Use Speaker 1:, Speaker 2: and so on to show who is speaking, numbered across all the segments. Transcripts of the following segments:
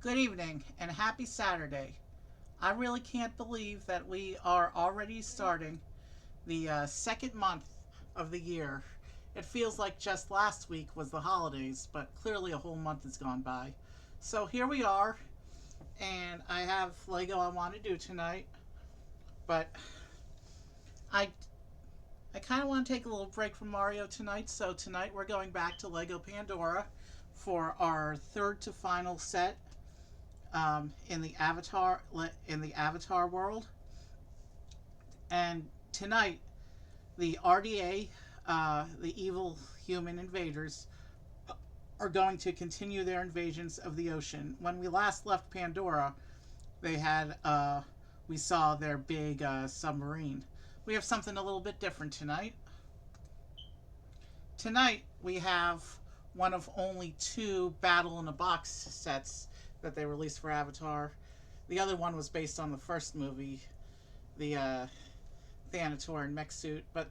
Speaker 1: Good evening and happy Saturday. I really can't believe that we are already starting the second month of the year. It feels like just last week was the holidays, but clearly a whole month has gone by. So here we are, and I have Lego I want to do tonight, but I I kind of want to take a little break from Mario tonight. So tonight we're going back to Lego Pandora for our third to final set in the Avatar world. And tonight, the RDA, the evil human invaders, are going to continue their invasions of the ocean. When we last left Pandora, they had we saw their big submarine. We have something a little bit different tonight. Tonight we have one of only two Battle in a Box sets that they released for Avatar. The other one was based on the first movie, the Thanator and mech suit, but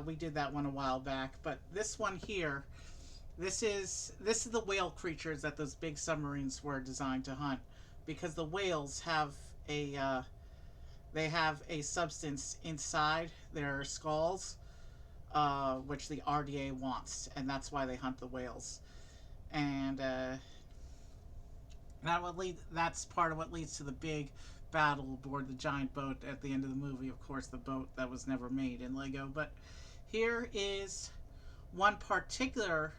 Speaker 1: we did that one a while back. But this one here, this is the whale creatures that those big submarines were designed to hunt, because the whales have a substance inside their skulls, which the RDA wants, and that's why they hunt the whales. And that's part of what leads to the big battle aboard the giant boat at the end of the movie. Of course, the boat that was never made in Lego. But here is one particular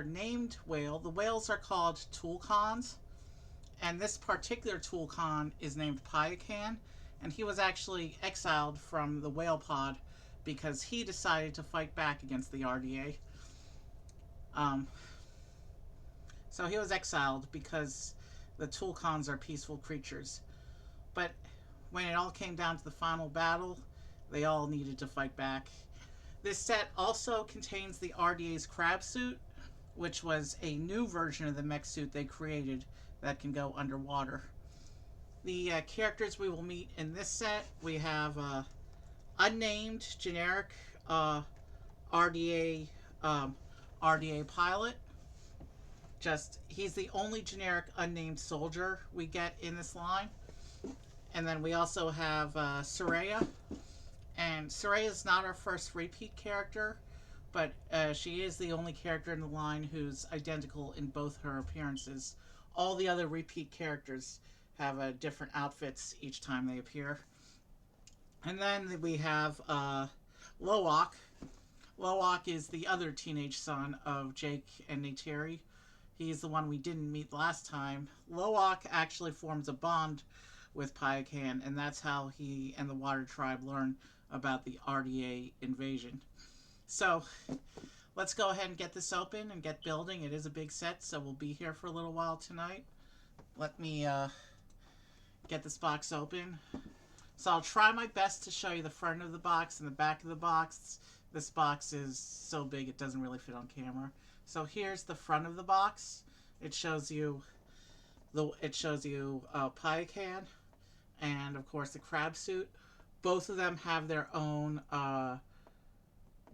Speaker 1: named whale. The whales are called Tulkuns, and this particular Tulkun is named Payakan, and he was actually exiled from the whale pod because he decided to fight back against the RDA. So he was exiled because the Tulkuns are peaceful creatures. But when it all came down to the final battle, they all needed to fight back. This set also contains the RDA's crab suit, which was a new version of the mech suit they created that can go underwater. The characters we will meet in this set, we have unnamed generic RDA pilot. He's the only generic unnamed soldier we get in this line. And then we also have Tsireya. And Tsireya is not our first repeat character, but she is the only character in the line who's identical in both her appearances. All the other repeat characters have different outfits each time they appear. And then we have Lowak. Lowak is the other teenage son of Jake and Neytiri. He's the one we didn't meet last time. Lowak actually forms a bond with Payakan, and that's how he and the Water Tribe learn about the RDA invasion. So, let's go ahead and get this open and get building. It is a big set, so we'll be here for a little while tonight. Let me get this box open. So I'll try my best to show you the front of the box and the back of the box. This box is so big it doesn't really fit on camera. So here's the front of the box. It shows you Payakan and of course the crab suit. Both of them have their own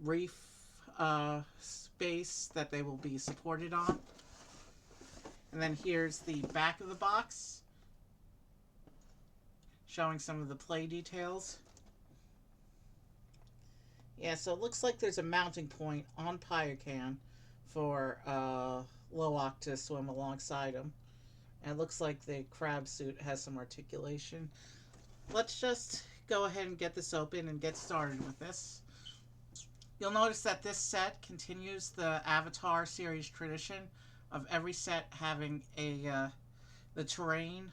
Speaker 1: reef space that they will be supported on. And then here's the back of the box, showing some of the play details. Yeah, so it looks like there's a mounting point on Payakan for Lowak to swim alongside him. And it looks like the crab suit has some articulation. Let's just go ahead and get this open and get started with this. You'll notice that this set continues the Avatar series tradition of every set having the terrain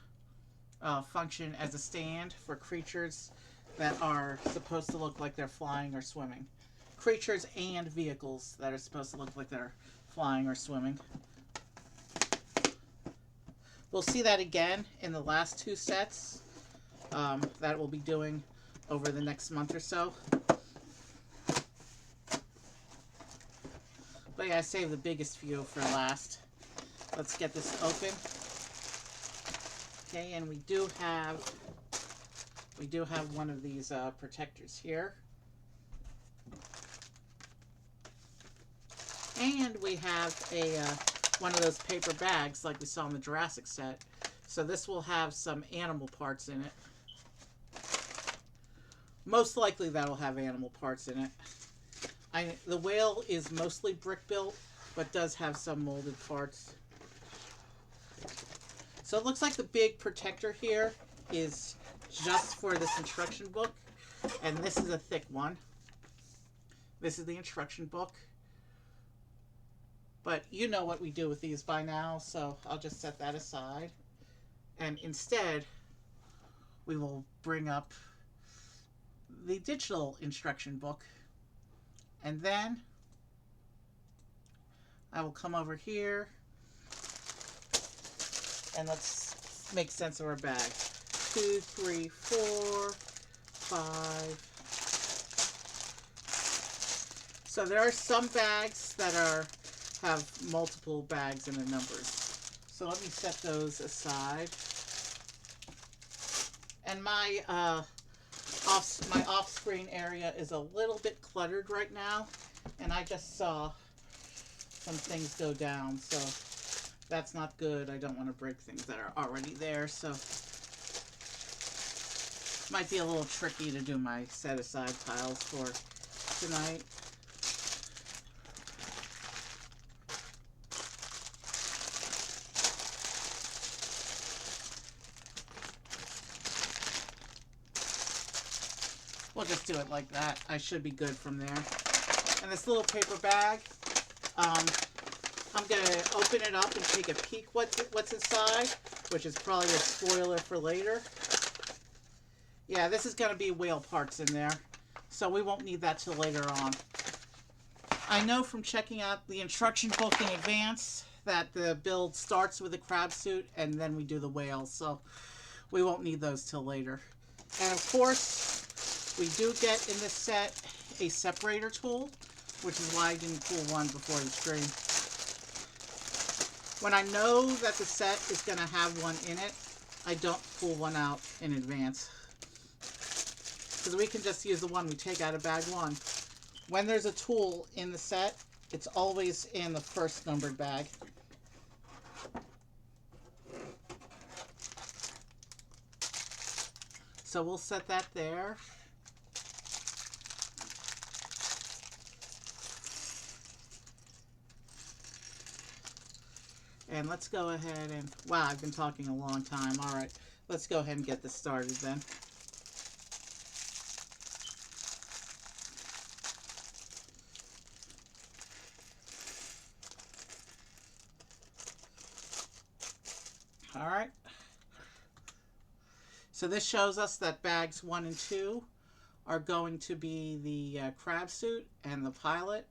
Speaker 1: function as a stand for creatures that are supposed to look like they're flying or swimming. Creatures and vehicles that are supposed to look like they're flying or swimming. We'll see that again in the last two sets that we'll be doing over the next month or so. But yeah, I saved the biggest few for last. Let's get this open. Okay, and we do have one of these protectors here. And we have a one of those paper bags like we saw in the Jurassic set. So this will have some animal parts in it. Most likely that'll have animal parts in it. The whale is mostly brick built, but does have some molded parts. So it looks like the big protector here is just for this instruction book, and this is a thick one. This is the instruction book. But you know what we do with these by now, so I'll just set that aside. And instead, we will bring up the digital instruction book. And then I will come over here and let's make sense of our bag. 2, 3, 4, 5. So there are some bags that have multiple bags in the numbers. So let me set those aside. And my off-screen area is a little bit cluttered right now, and I just saw some things go down, so that's not good. I don't want to break things that are already there, so might be a little tricky to do my set-aside piles for tonight. We'll just do it like that. I should be good from there. And this little paper bag, I'm going to open it up and take a peek what's inside, which is probably a spoiler for later. Yeah, this is going to be whale parts in there, so we won't need that till later on. I know from checking out the instruction book in advance that the build starts with a crab suit and then we do the whale, so we won't need those till later. And of course, we do get in this set a separator tool, which is why I didn't pull one before the stream. When I know that the set is going to have one in it, I don't pull one out in advance, because we can just use the one we take out of bag 1. When there's a tool in the set, it's always in the first numbered bag. So we'll set that there. And let's go ahead and, wow, I've been talking a long time. All right, let's go ahead and get this started then. All right. So this shows us that bags 1 and 2 are going to be the crab suit and the pilot.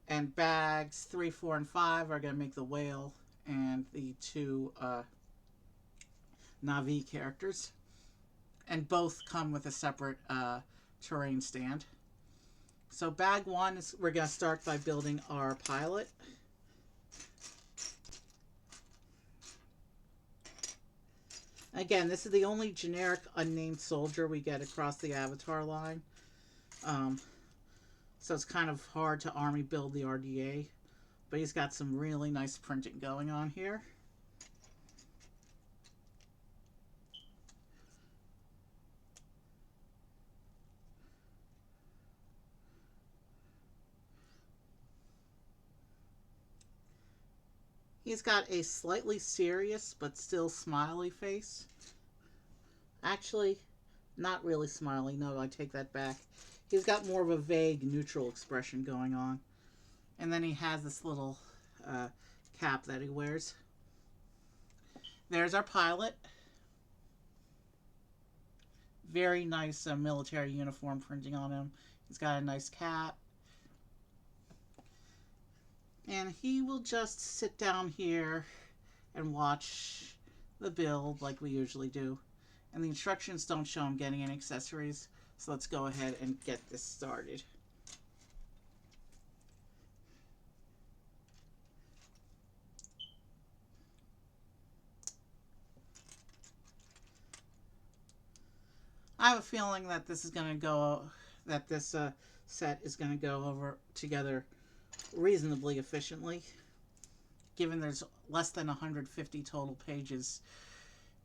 Speaker 1: And bags 3, 4, and 5 are going to make the whale and the 2 Na'vi characters. And both come with a separate terrain stand. So bag 1 is, we're going to start by building our pilot. Again, this is the only generic unnamed soldier we get across the Avatar line. So it's kind of hard to army build the RDA. But he's got some really nice printing going on here. He's got a slightly serious but still smiley face. Actually, not really smiley. No, I take that back. He's got more of a vague neutral expression going on. And then he has this little cap that he wears. There's our pilot. Very nice military uniform printing on him. He's got a nice cap. And he will just sit down here and watch the build like we usually do. And the instructions don't show him getting any accessories. So let's go ahead and get this started. I have a feeling that this is going to go, that this set is going to go over together reasonably efficiently. given there's less than 150 total pages,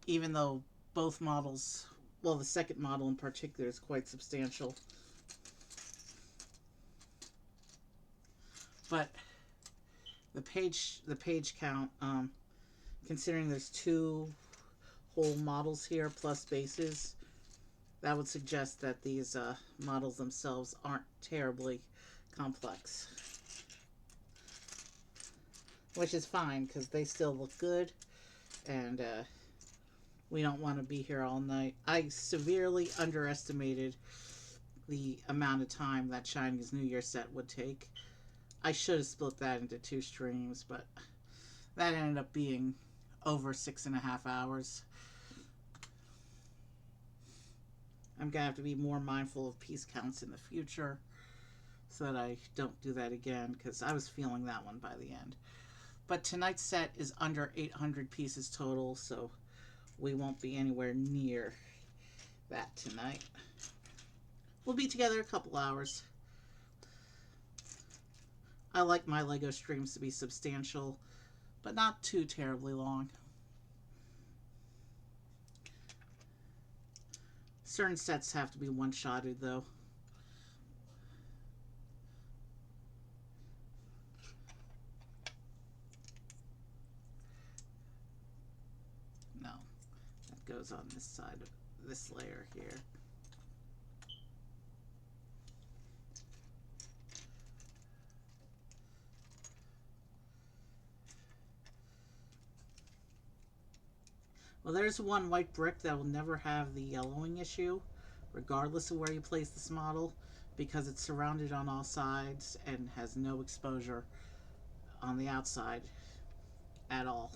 Speaker 1: even though both models, well, the second model in particular is quite substantial. But the page count, considering there's 2 whole models here plus bases, that would suggest that these models themselves aren't terribly complex. Which is fine, because they still look good, and we don't want to be here all night. I severely underestimated the amount of time that Chinese New Year set would take. I should have split that into 2 streams, but that ended up being over 6.5 hours. I'm going to have to be more mindful of piece counts in the future so that I don't do that again, because I was feeling that one by the end. But tonight's set is under 800 pieces total, so we won't be anywhere near that tonight. We'll be together a couple hours. I like my Lego streams to be substantial, but not too terribly long. Certain sets have to be one-shotted, though. No, that goes on this side of this layer here. Well, there's one white brick that will never have the yellowing issue, regardless of where you place this model, because it's surrounded on all sides and has no exposure on the outside at all.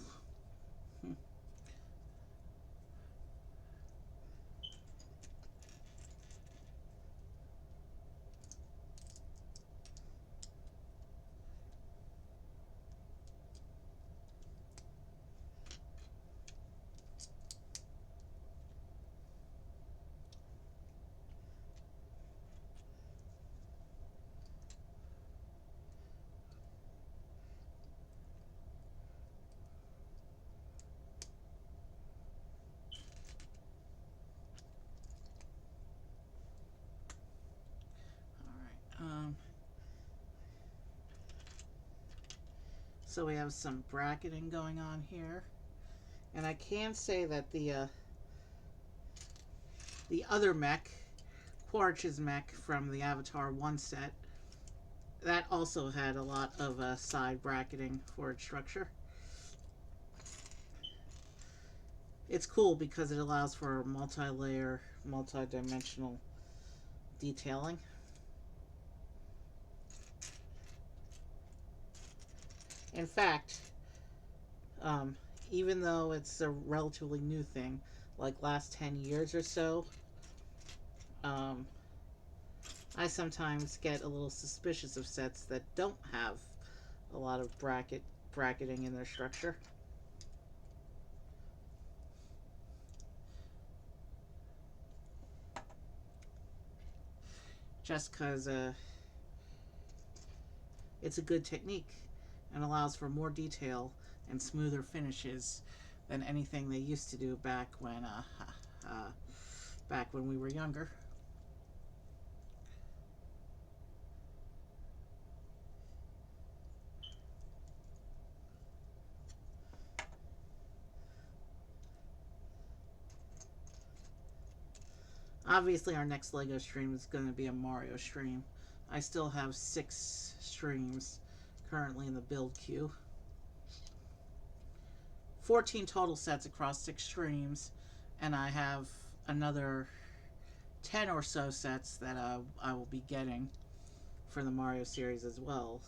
Speaker 1: So we have some bracketing going on here, and I can say that the other mech, Quaritch's mech from the Avatar 1 set, that also had a lot of side bracketing for its structure. It's cool because it allows for multi-layer, multi-dimensional detailing. In fact, even though it's a relatively new thing, like last 10 years or so, I sometimes get a little suspicious of sets that don't have a lot of bracketing in their structure. Just because it's a good technique and allows for more detail and smoother finishes than anything they used to do back when we were younger. Obviously, our next Lego stream is going to be a Mario stream. I still have 6 streams currently in the build queue. 14 total sets across 6 streams, and I have another 10 or so sets that I will be getting for the Mario series as well,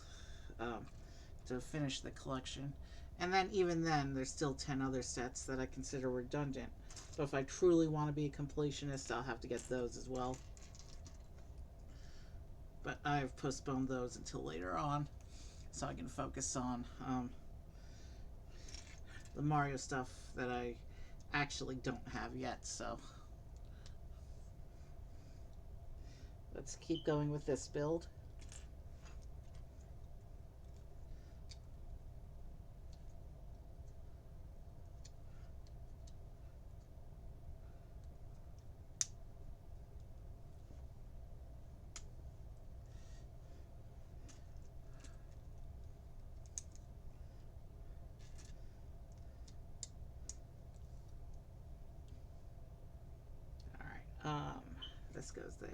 Speaker 1: to finish the collection. And then even then, there's still 10 other sets that I consider redundant. But if I truly want to be a completionist, I'll have to get those as well. But I've postponed those until later on, so I can focus on the Mario stuff that I actually don't have yet. So let's keep going with this build. this goes there.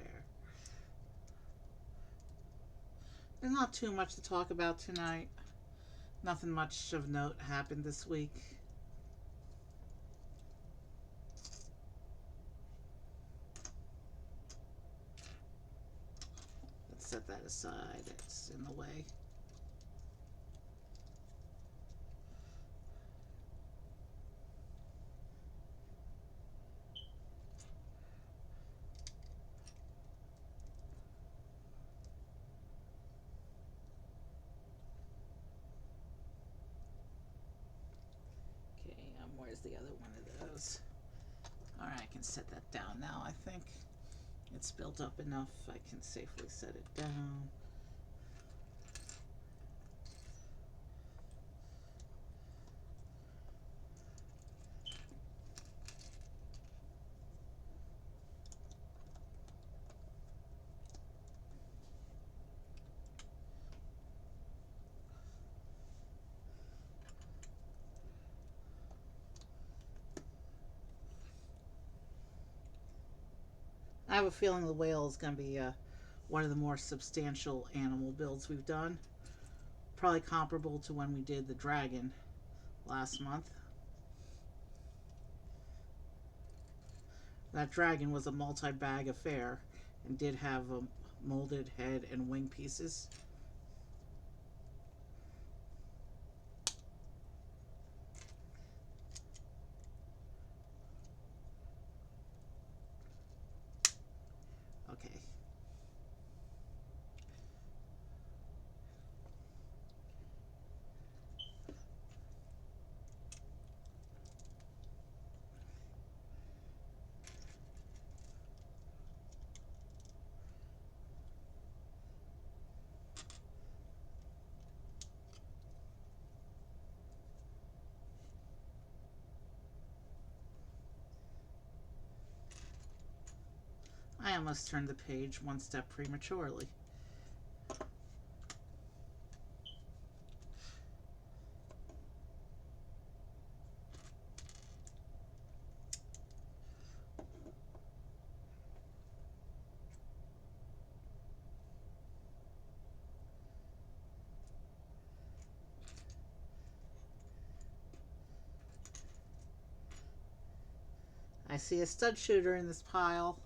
Speaker 1: There's not too much to talk about tonight. Nothing much of note happened this week. Let's set that aside. It's in the way. Where's the other one of those? Alright, I can set that down now, I think. It's built up enough, I can safely set it down. I have a feeling the whale is going to be one of the more substantial animal builds we've done. Probably comparable to when we did the dragon last month. That dragon was a multi-bag affair and did have a molded head and wing pieces. Okay. I almost turned the page one step prematurely. I see a stud shooter in this pile.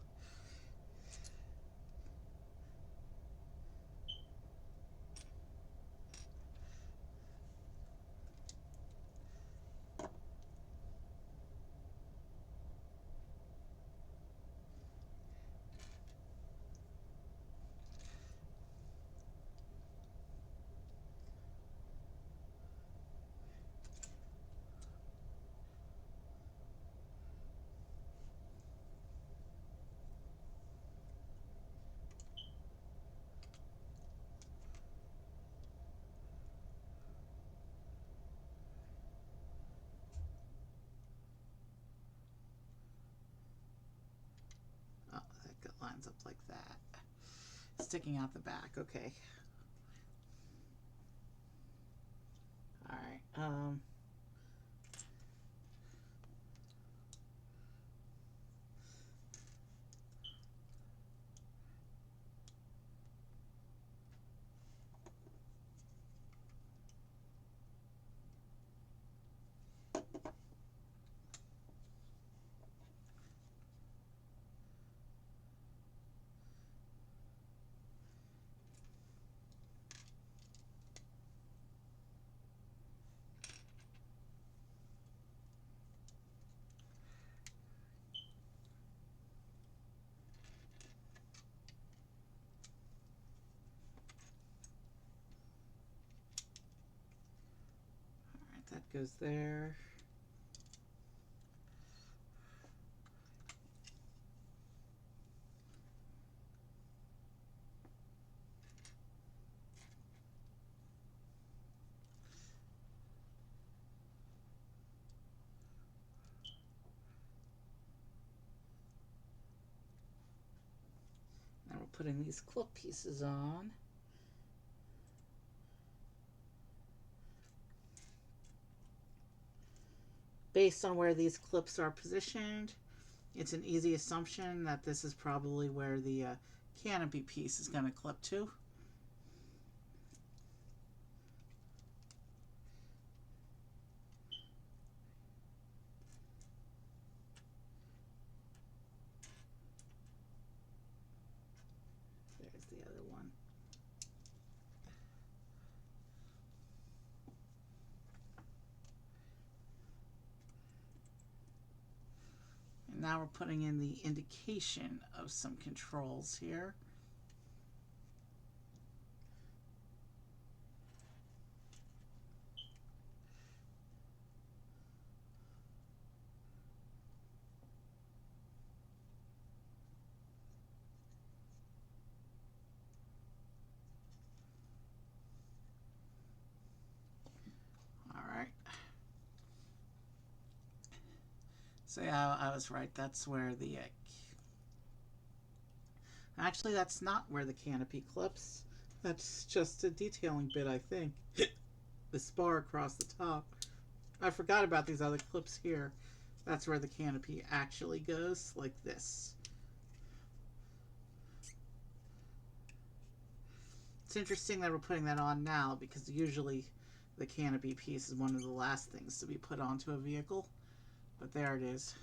Speaker 1: Lines up like that. Sticking out the back, okay. Alright, that goes there. Now we're putting these clip pieces on. Based on where these clips are positioned, It's an easy assumption that this is probably where the canopy piece is going to clip to. There's the other one. And now we're putting in the indication of some controls here. So yeah, I was right. That's where the actually, that's not where the canopy clips. That's just a detailing bit, I think. The spar across the top. I forgot about these other clips here. That's where the canopy actually goes, like this. It's interesting that we're putting that on now, because usually the canopy piece is one of the last things to be put onto a vehicle. But there it is.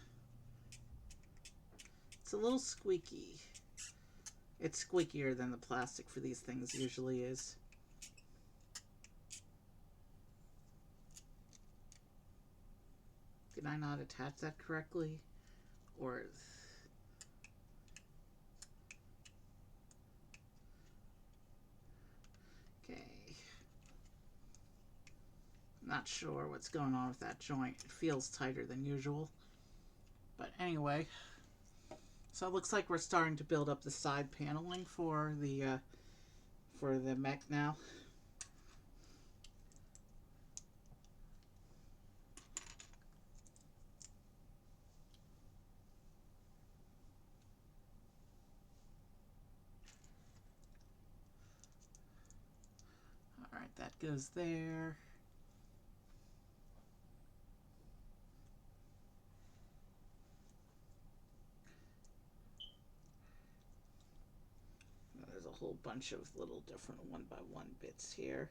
Speaker 1: It's a little squeaky. It's squeakier than the plastic for these things usually is. Did I not attach that correctly? Or... Okay. Not sure what's going on with that joint. It feels tighter than usual. But anyway, so it looks like we're starting to build up the side paneling for the mech now. All right, that goes there. There's a whole bunch of little different one-by-one bits here.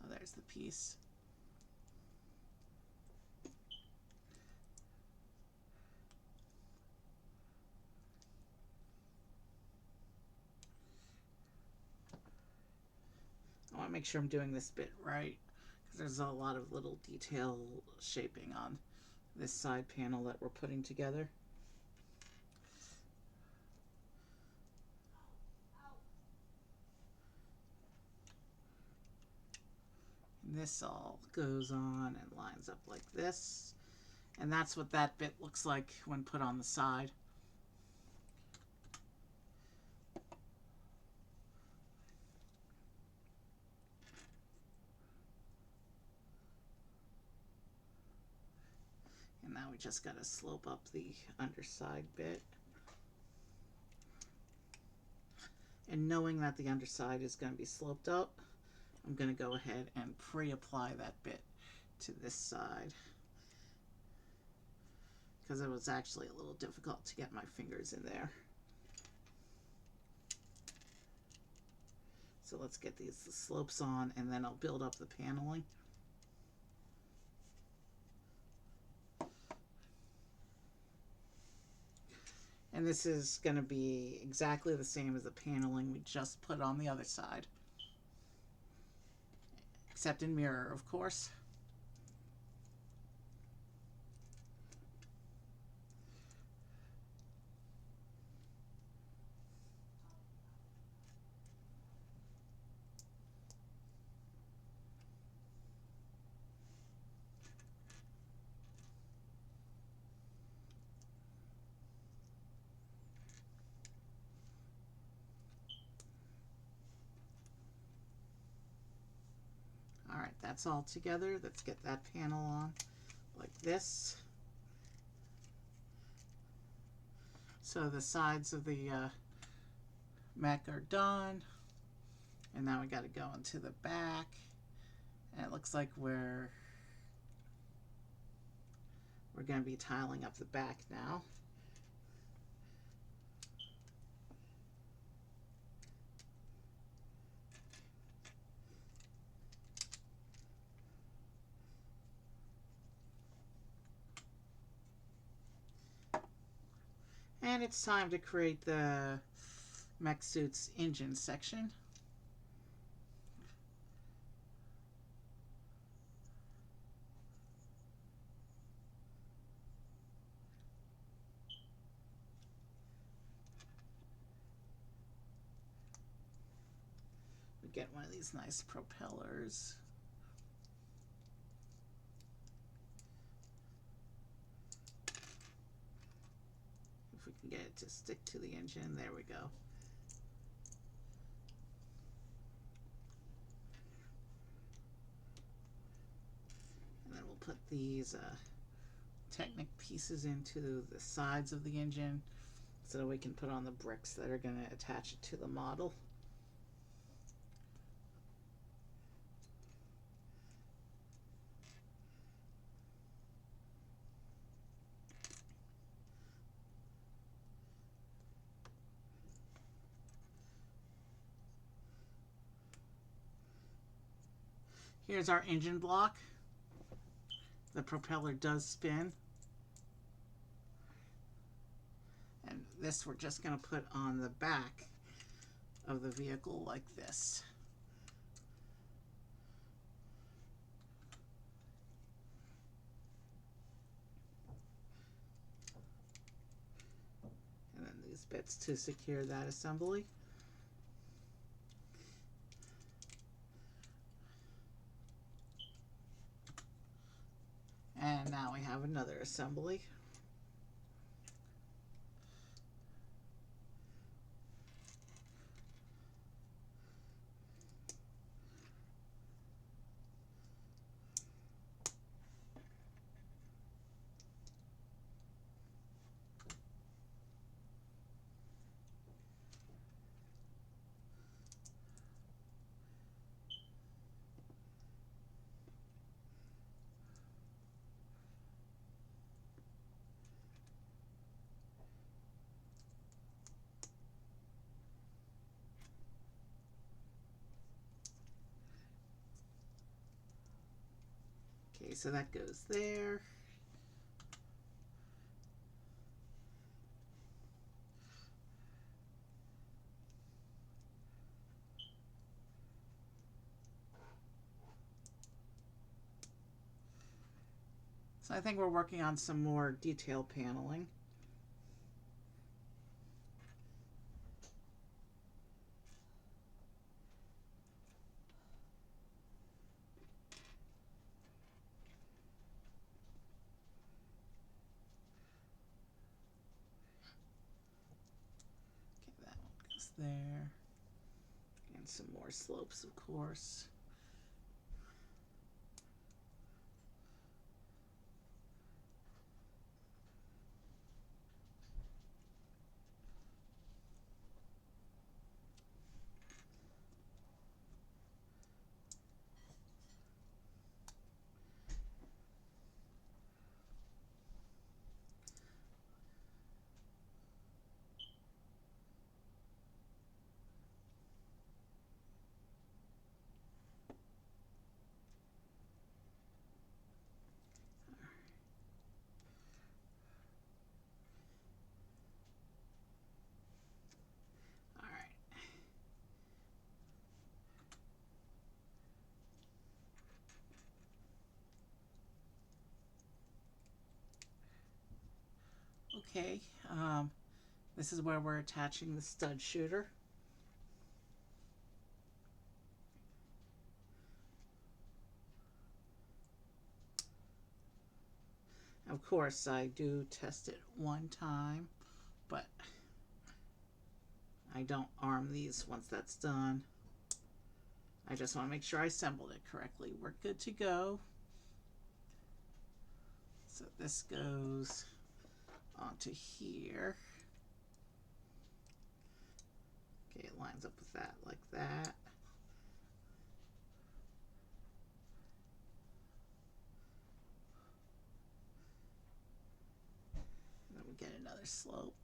Speaker 1: Oh, there's the piece. I want to make sure I'm doing this bit right, because there's a lot of little detail shaping on this side panel that we're putting together. And this all goes on and lines up like this. And that's what that bit looks like when put on the side. And now we just got to slope up the underside bit. And knowing that the underside is going to be sloped up, I'm going to go ahead and pre-apply that bit to this side, because it was actually a little difficult to get my fingers in there. So let's get these slopes on, and then I'll build up the paneling. And this is going to be exactly the same as the paneling we just put on the other side. Except in mirror, of course. Alright, that's all together. Let's get that panel on like this. So the sides of the mech are done. And now we got to go into the back. And it looks like we're going to be tiling up the back now. And it's time to create the mech suit's engine section. We get one of these nice propellers. If we can get it to stick to the engine, there we go. And then we'll put these Technic pieces into the sides of the engine so that we can put on the bricks that are going to attach it to the model. Here's our engine block. The propeller does spin. And this we're just going to put on the back of the vehicle like this. And then these bits to secure that assembly. And now we have another assembly. Okay, so that goes there. So I think we're working on some more detail paneling. Okay, that one goes there. And some more slopes, of course. Okay, this is where we're attaching the stud shooter. Of course, I do test it one time, but I don't arm these once that's done. I just want to make sure I assembled it correctly. We're good to go. So this goes onto here. Okay, it lines up with that like that. And then we get another slope.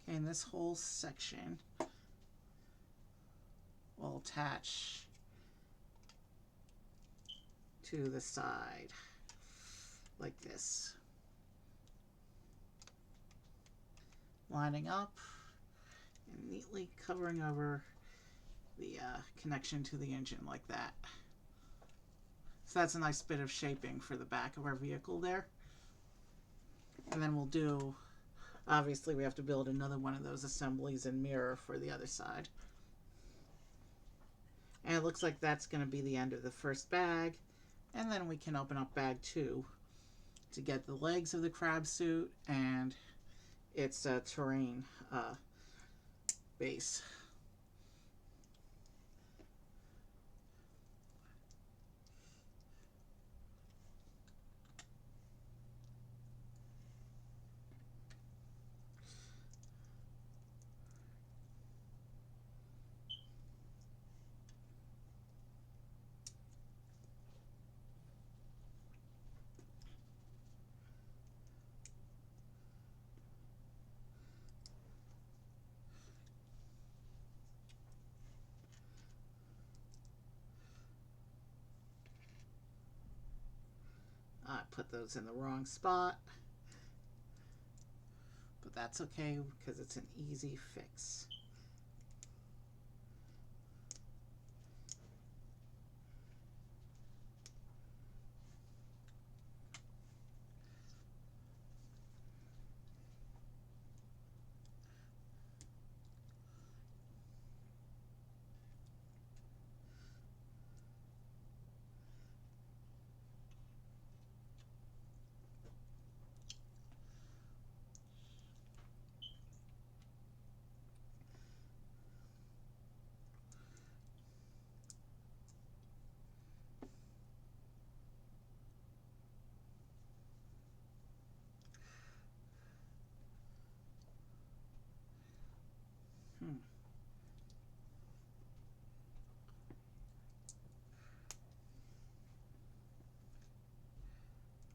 Speaker 1: Okay, and this whole section will attach to the side like this, lining up and neatly covering over the connection to the engine like that. So that's a nice bit of shaping for the back of our vehicle there. And then we'll do, obviously we have to build another one of those assemblies and mirror for the other side. And it looks like that's going to be the end of the first bag. And then we can open up bag 2 to get the legs of the crab suit and its terrain base. I put those in the wrong spot, but that's okay because it's an easy fix.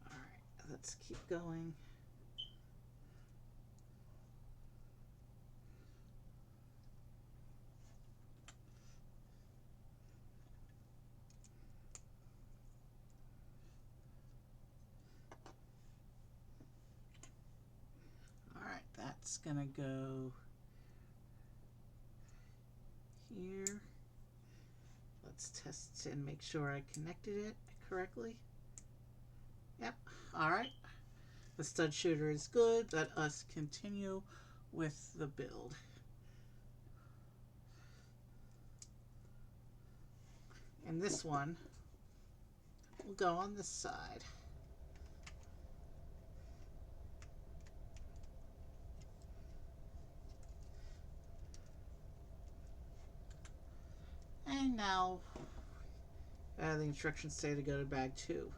Speaker 1: Alright, let's keep going. Alright, that's gonna go here. Let's test and make sure I connected it correctly. Yep, alright. The stud shooter is good. Let us continue with the build. And this one will go on this side. And now the instructions say to go to bag 2.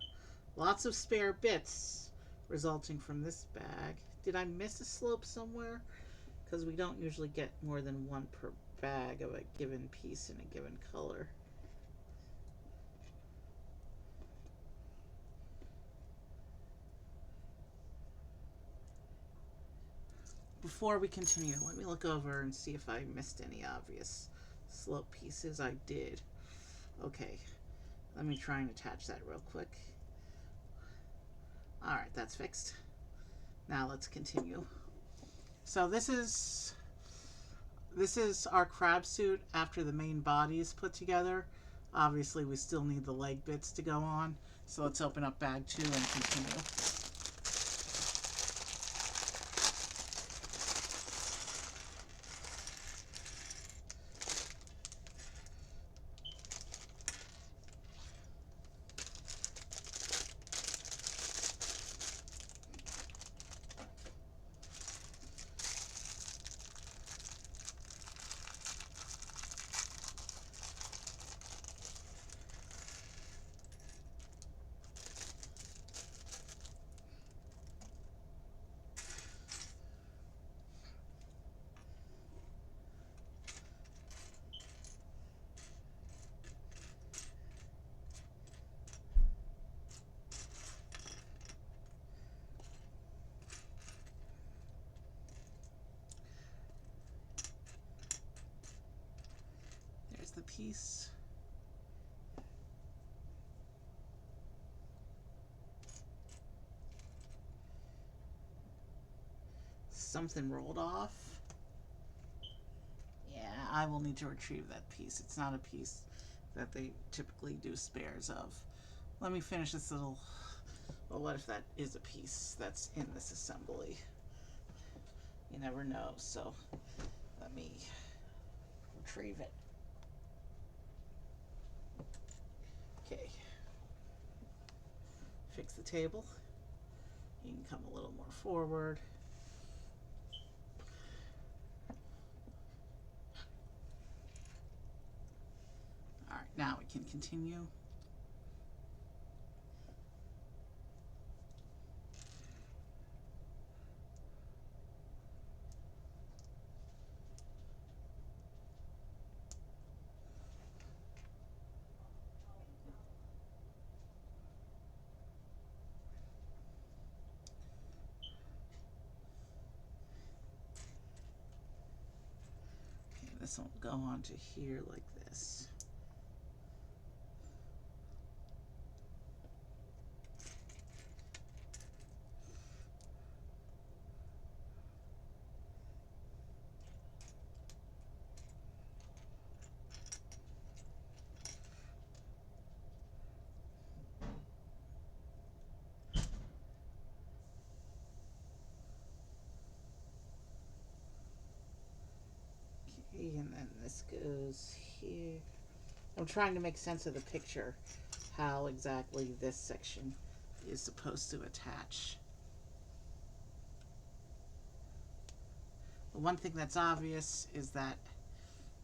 Speaker 1: Lots of spare bits resulting from this bag. Did I miss a slope somewhere? Because we don't usually get more than one per bag of a given piece in a given color. Before we continue, let me look over and see if I missed any obvious slope pieces. I did. Okay, let me try and attach that real quick. Alright, that's fixed. Now let's continue. So this is our crab suit after the main body is put together. Obviously we still need the leg bits to go on, so let's open up bag 2 and continue. piece. Something rolled off. Yeah, I will need to retrieve that piece. It's not a piece that they typically do spares of. Let me finish this little... Well, what if that is a piece that's in this assembly? You never know, so let me retrieve it. Okay. Fix the table. You can come a little more forward. Alright, now we can continue. Okay, this will go on to here like this. And then this goes here. I'm trying to make sense of the picture, how exactly this section is supposed to attach. The one thing that's obvious is that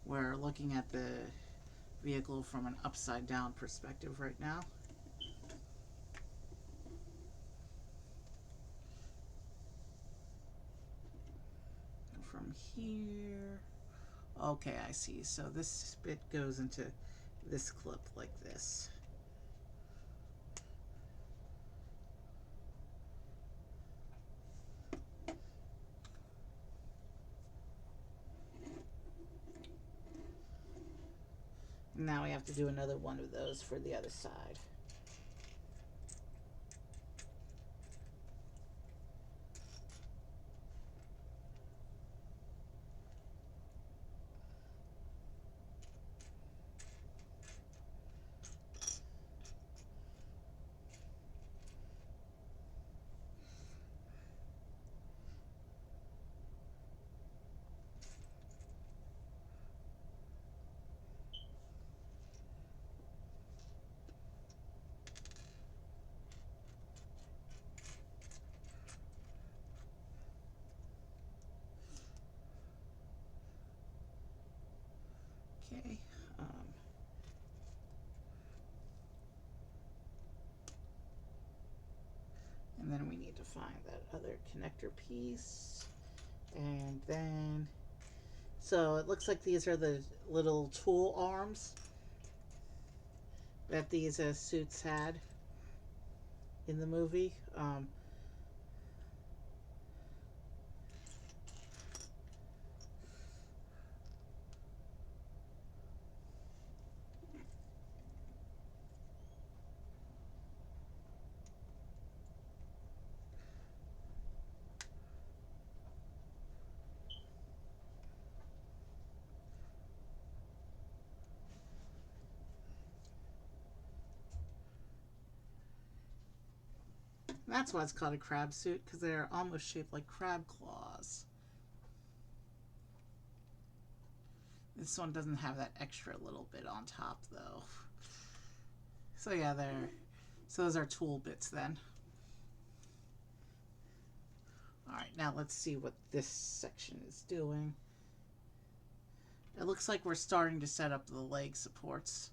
Speaker 1: we're looking at the vehicle from an upside down perspective right now. From here, okay, I see. So this bit goes into this clip like this. Now we have to do another one of those for the other side. Okay. And then we need to find that other connector piece. And then, so it looks like these are the little tool arms that these suits had in the movie. That's why it's called a crab suit, because they're almost shaped like crab claws. This one doesn't have that extra little bit on top, though. So yeah, so those are tool bits then. Alright, now let's see what this section is doing. It looks like we're starting to set up the leg supports.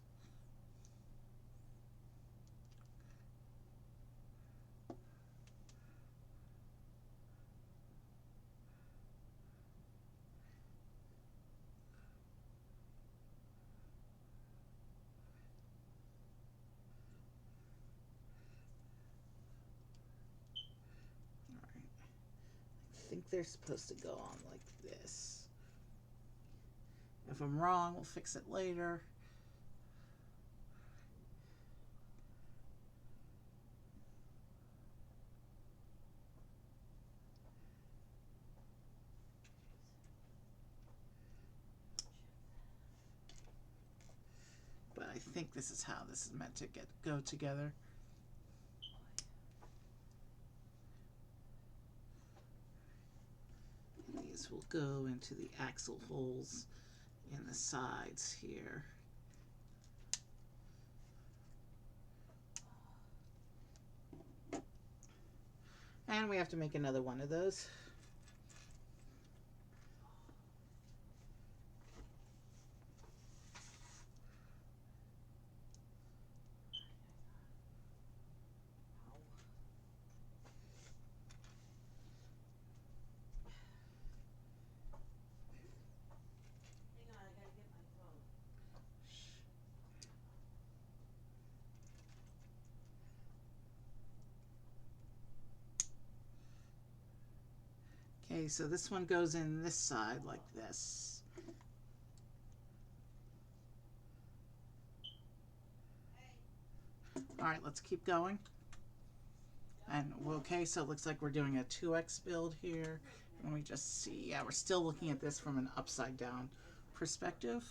Speaker 1: I think they're supposed to go on like this. If I'm wrong, we'll fix it later. think this is how this is meant to go together. These will go into the axle holes in the sides here. And we have to make another one of those. Okay, so this one goes in this side like this. All right, let's keep going. And okay, so it looks like we're doing a 2x build here. And we just see, yeah, we're still looking at this from an upside down perspective.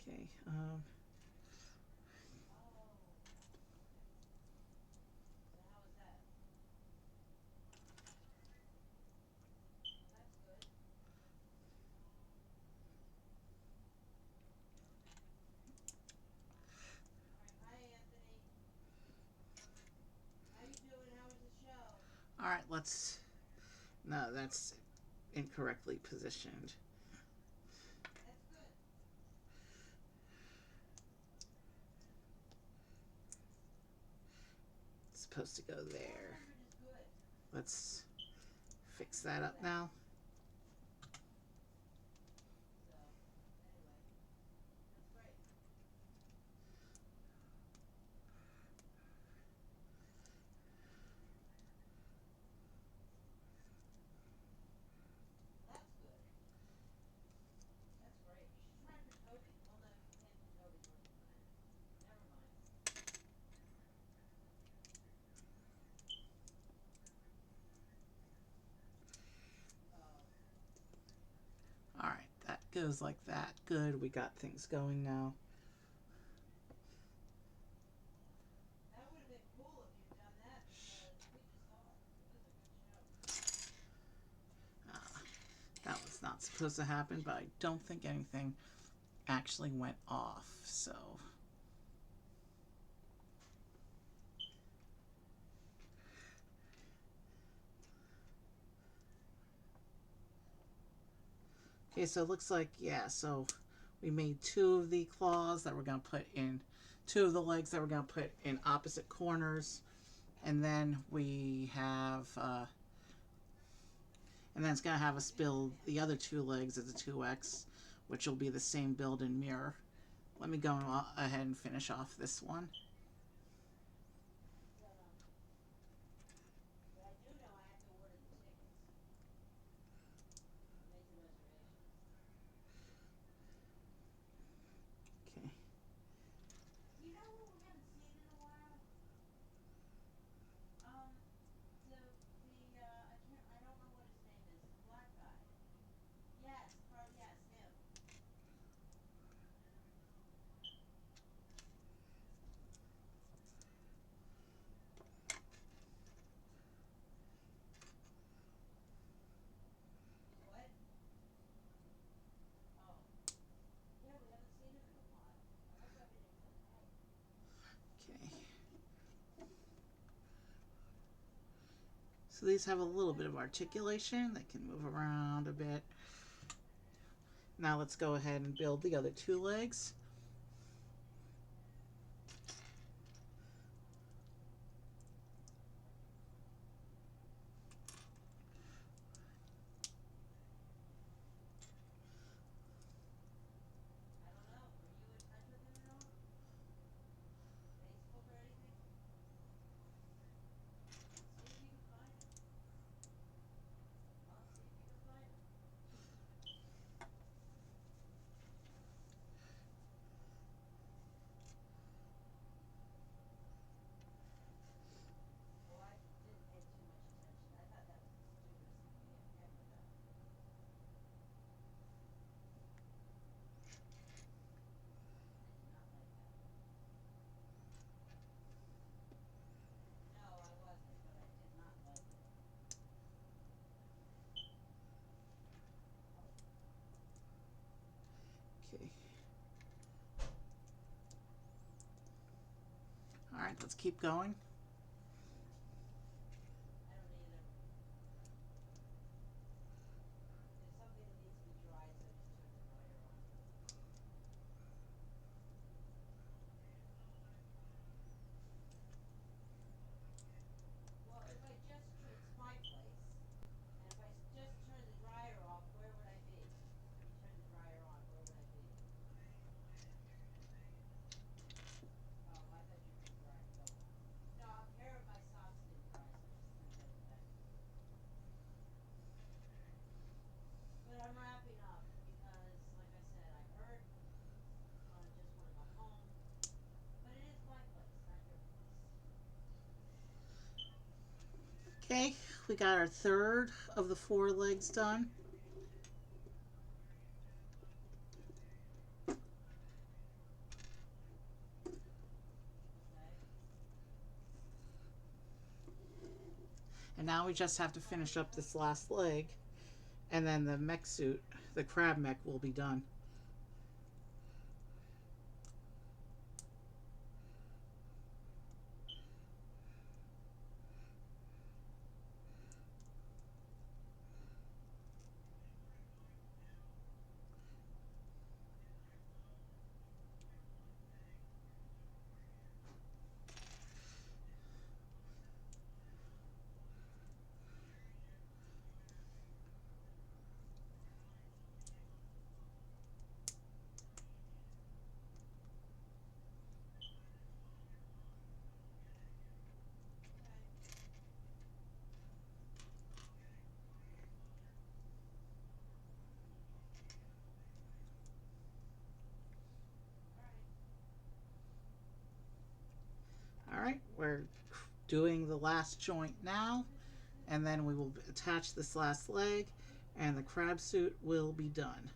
Speaker 1: Okay. All right, let's. No, that's incorrectly positioned. It's supposed to go there. Let's fix that up now. All right, that goes like that. Good, we got things going now. That was not supposed to happen, but I don't think anything actually went off, so. Okay, so it looks like, yeah, so we made 2 of the claws that we're going to put in, 2 of the legs that we're going to put in opposite corners. And then we have, and then it's going to have us build the other 2 legs as a 2X, which will be the same build and mirror. Let me go ahead and finish off this one. Okay. So these have a little bit of articulation. They can move around a bit. Now let's go ahead and build the other 2 legs. Okay. All right, let's keep going. Okay, we got our third of the 4 legs done. And now we just have to finish up this last leg, and then the mech suit, the crab mech, will be done. All right, we're doing the last joint now, and then we will attach this last leg, and the crab suit will be done.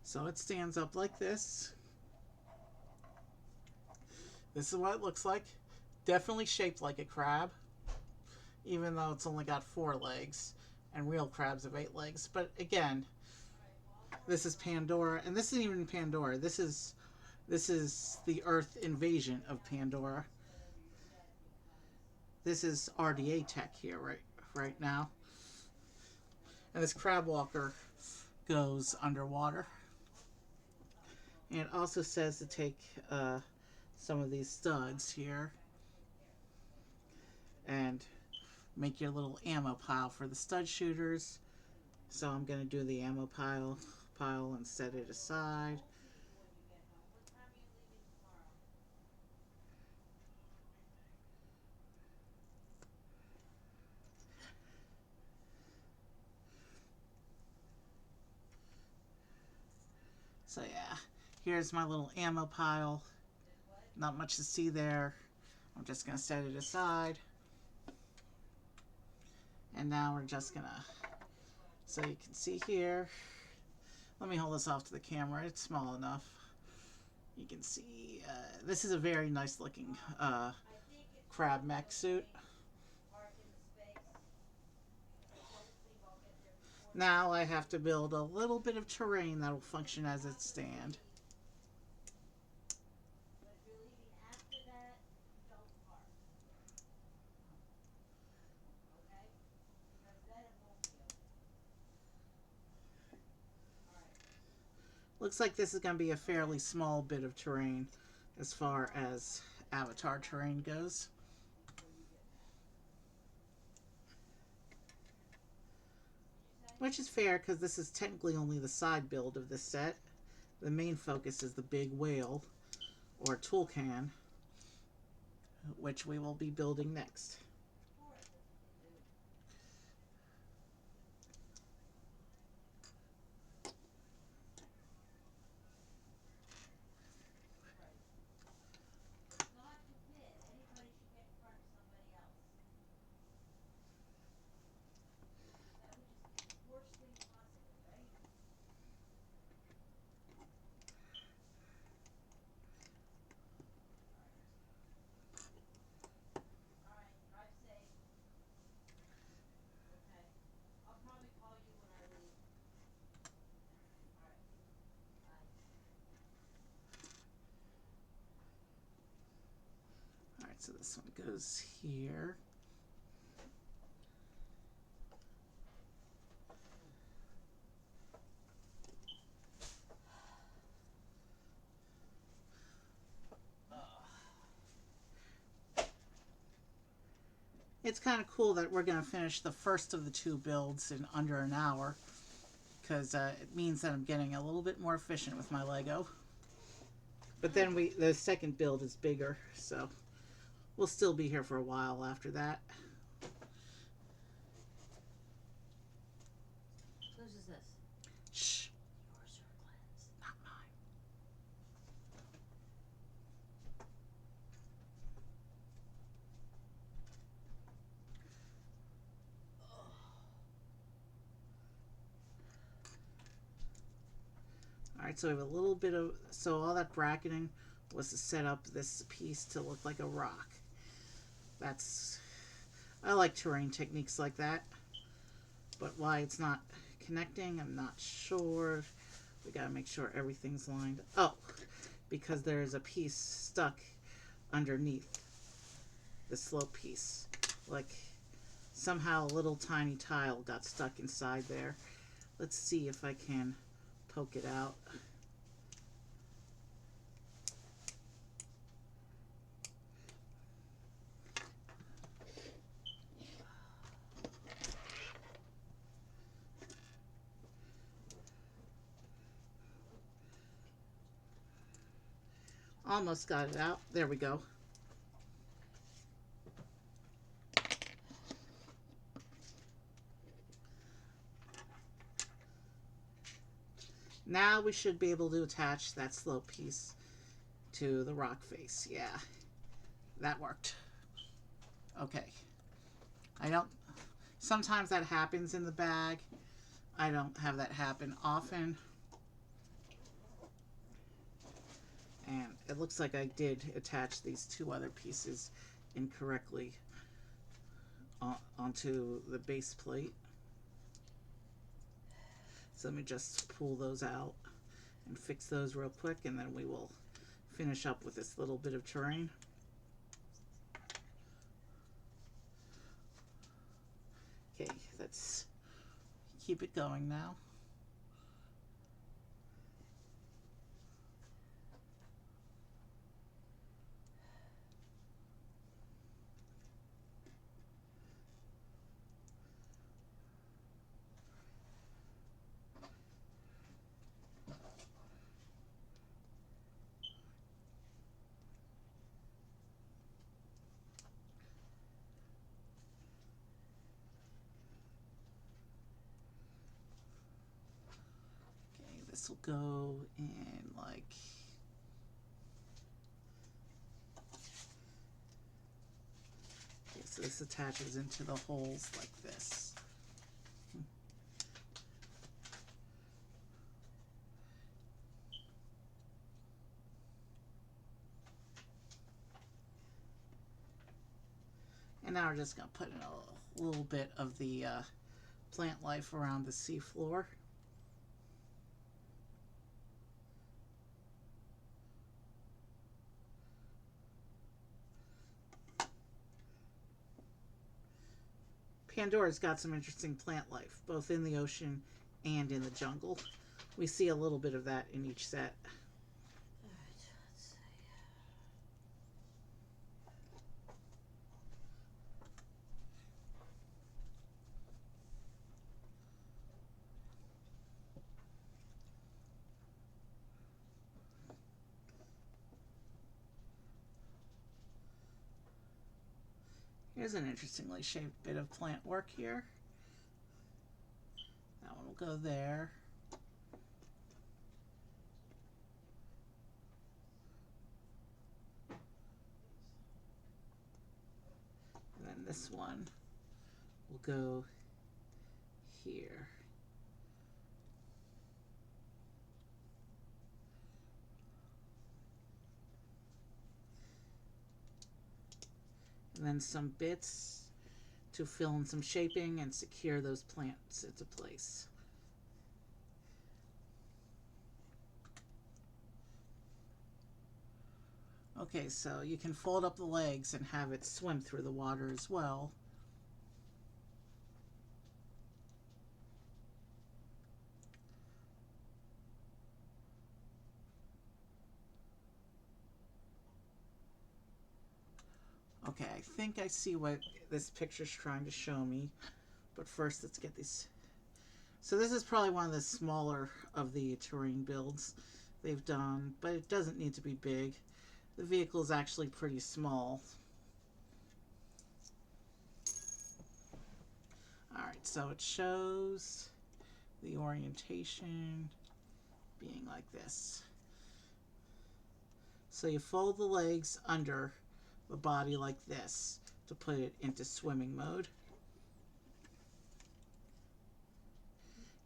Speaker 1: So it stands up like this. This is what it looks like. Definitely shaped like a crab, even though it's only got 4 legs, and real crabs have 8 legs. But again, this is Pandora, and this isn't even Pandora. This is the Earth invasion of Pandora. This is RDA tech here right now. And this crab walker goes underwater. And it also says to take some of these studs here and make your little ammo pile for the stud shooters. So I'm going to do the ammo pile and set it aside. So yeah, here's my little ammo pile. Not much to see there. I'm just going to set it aside. And now we're just going to, so you can see here. Let me hold this off to the camera. It's small enough. You can see this is a very nice looking crab mech suit. Now I have to build a little bit of terrain that will function as its stand. Looks like this is going to be a fairly small bit of terrain as far as avatar terrain goes. Which is fair because this is technically only the side build of this set. The main focus is the big whale or Tulkun, which we will be building next. Alright, so this one goes here. It's kind of cool that we're going to finish the first of the two builds in under an hour, because it means that I'm getting a little bit more efficient with my Lego. But then the second build is bigger, so we'll still be here for a while after that.
Speaker 2: Whose is this?
Speaker 1: Shh.
Speaker 2: Yours or Glenn's?
Speaker 1: Not mine. Alright, so we have a little bit of, so all that bracketing was to set up this piece to look like a rock. I like terrain techniques like that, but why it's not connecting, I'm not sure. We gotta make sure everything's lined. Oh, because there's a piece stuck underneath the slope piece. Like somehow a little tiny tile got stuck inside there. Let's see if I can poke it out. Almost got it out. There we go. Now we should be able to attach that slope piece to the rock face. Yeah, that worked. Okay. Sometimes that happens in the bag. I don't have that happen often. And it looks like I did attach these two other pieces incorrectly onto the base plate. So let me just pull those out and fix those real quick, and then we will finish up with this little bit of terrain. Okay, let's keep it going now. This will go in like, okay, so this attaches into the holes like this. And now we're just going to put in a little bit of the plant life around the seafloor. Pandora's got some interesting plant life, both in the ocean and in the jungle. We see a little bit of that in each set.
Speaker 2: Alright, let's see.
Speaker 1: Here's an interestingly shaped bit of plant work here. That one will go there. And then this one will go here. And then some bits to fill in some shaping and secure those plants into place. Okay, so you can fold up the legs and have it swim through the water as well. Okay, I think I see what this picture's trying to show me. But first, let's get these. So this is probably one of the smaller of the terrain builds they've done, but it doesn't need to be big. The vehicle is actually pretty small. Alright, so it shows the orientation being like this. So you fold the legs under the body like this to put it into swimming mode.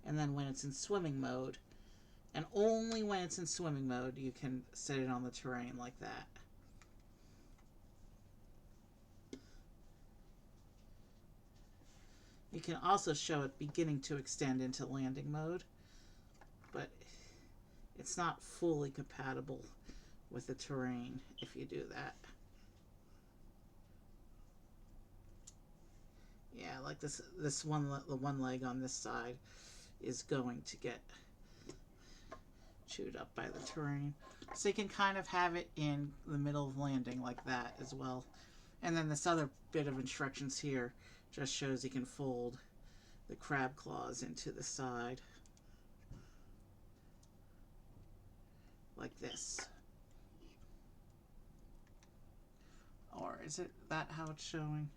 Speaker 1: And then when it's in swimming mode, and only when it's in swimming mode, you can set it on the terrain like that. You can also show it beginning to extend into landing mode, but it's not fully compatible with the terrain if you do that. Yeah, like the one leg on this side is going to get chewed up by the terrain. So you can kind of have it in the middle of landing like that as well. And then this other bit of instructions here just shows you can fold the crab claws into the side like this. Or is it that how it's showing?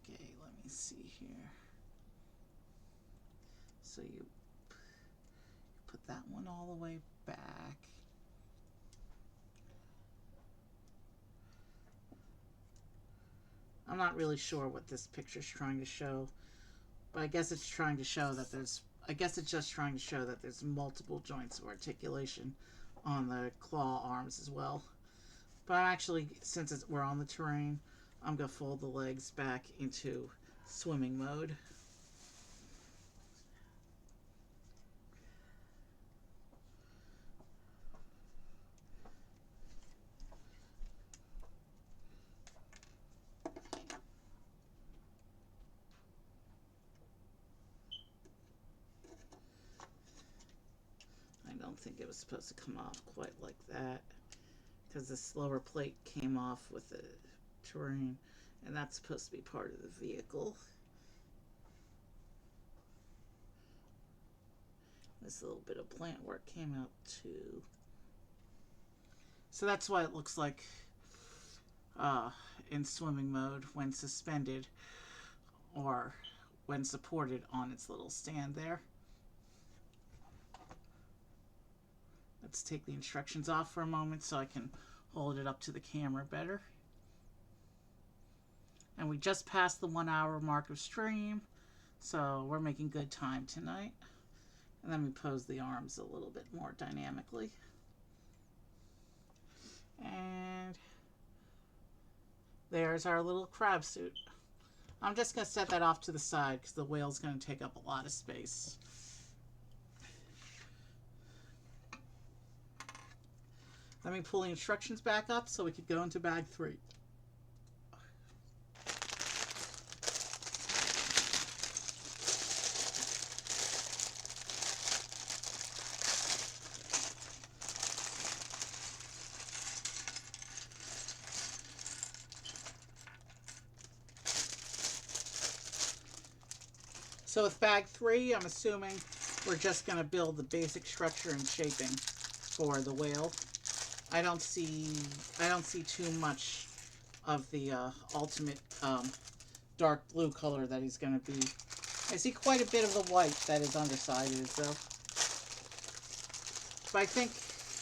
Speaker 1: Okay, let me see here. So you put that one all the way back. I'm not really sure what this picture's trying to show, but I guess it's trying to show that there's, it's just trying to show that there's multiple joints of articulation on the claw arms as well. But actually, since we're on the terrain, I'm going to fold the legs back into swimming mode. I don't think it was supposed to come off quite like that, because this lower plate came off with the terrain, and that's supposed to be part of the vehicle. This little bit of plant work came out too. So that's why it looks like in swimming mode when suspended or when supported on its little stand there. Let's take the instructions off for a moment so I can hold it up to the camera better. And we just passed the 1 hour mark of stream, so we're making good time tonight. And then we pose the arms a little bit more dynamically. And there's our little crab suit. I'm just going to set that off to the side because the whale's going to take up a lot of space. Let me pull the instructions back up so we could go into bag 3. So with bag 3, I'm assuming we're just going to build the basic structure and shaping for the whale. I don't see too much of the ultimate dark blue color that he's going to be. I see quite a bit of the white that his underside is, though. But I think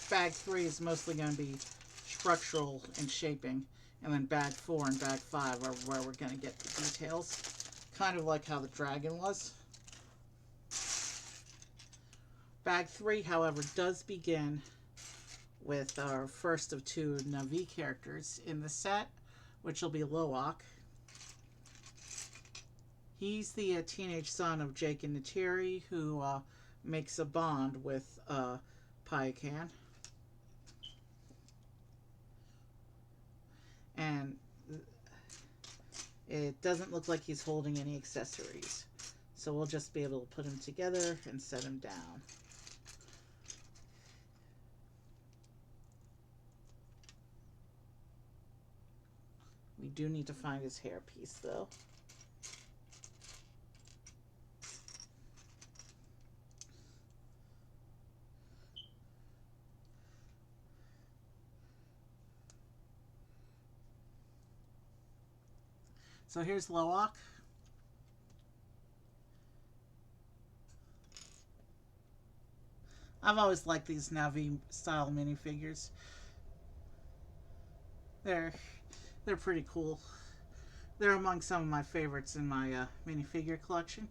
Speaker 1: bag 3 is mostly going to be structural and shaping, and then bag 4 and bag 5 are where we're going to get the details. Kind of like how the dragon was. Bag 3, however, does begin with our first of 2 Na'vi characters in the set, which will be Loak. He's the teenage son of Jake and Natiri, who makes a bond with Payakan. And it doesn't look like he's holding any accessories. So we'll just be able to put him together and set him down. We do need to find his hairpiece though. So here's Loak. I've always liked these Navi style minifigures. They're pretty cool. They're among some of my favorites in my minifigure collection.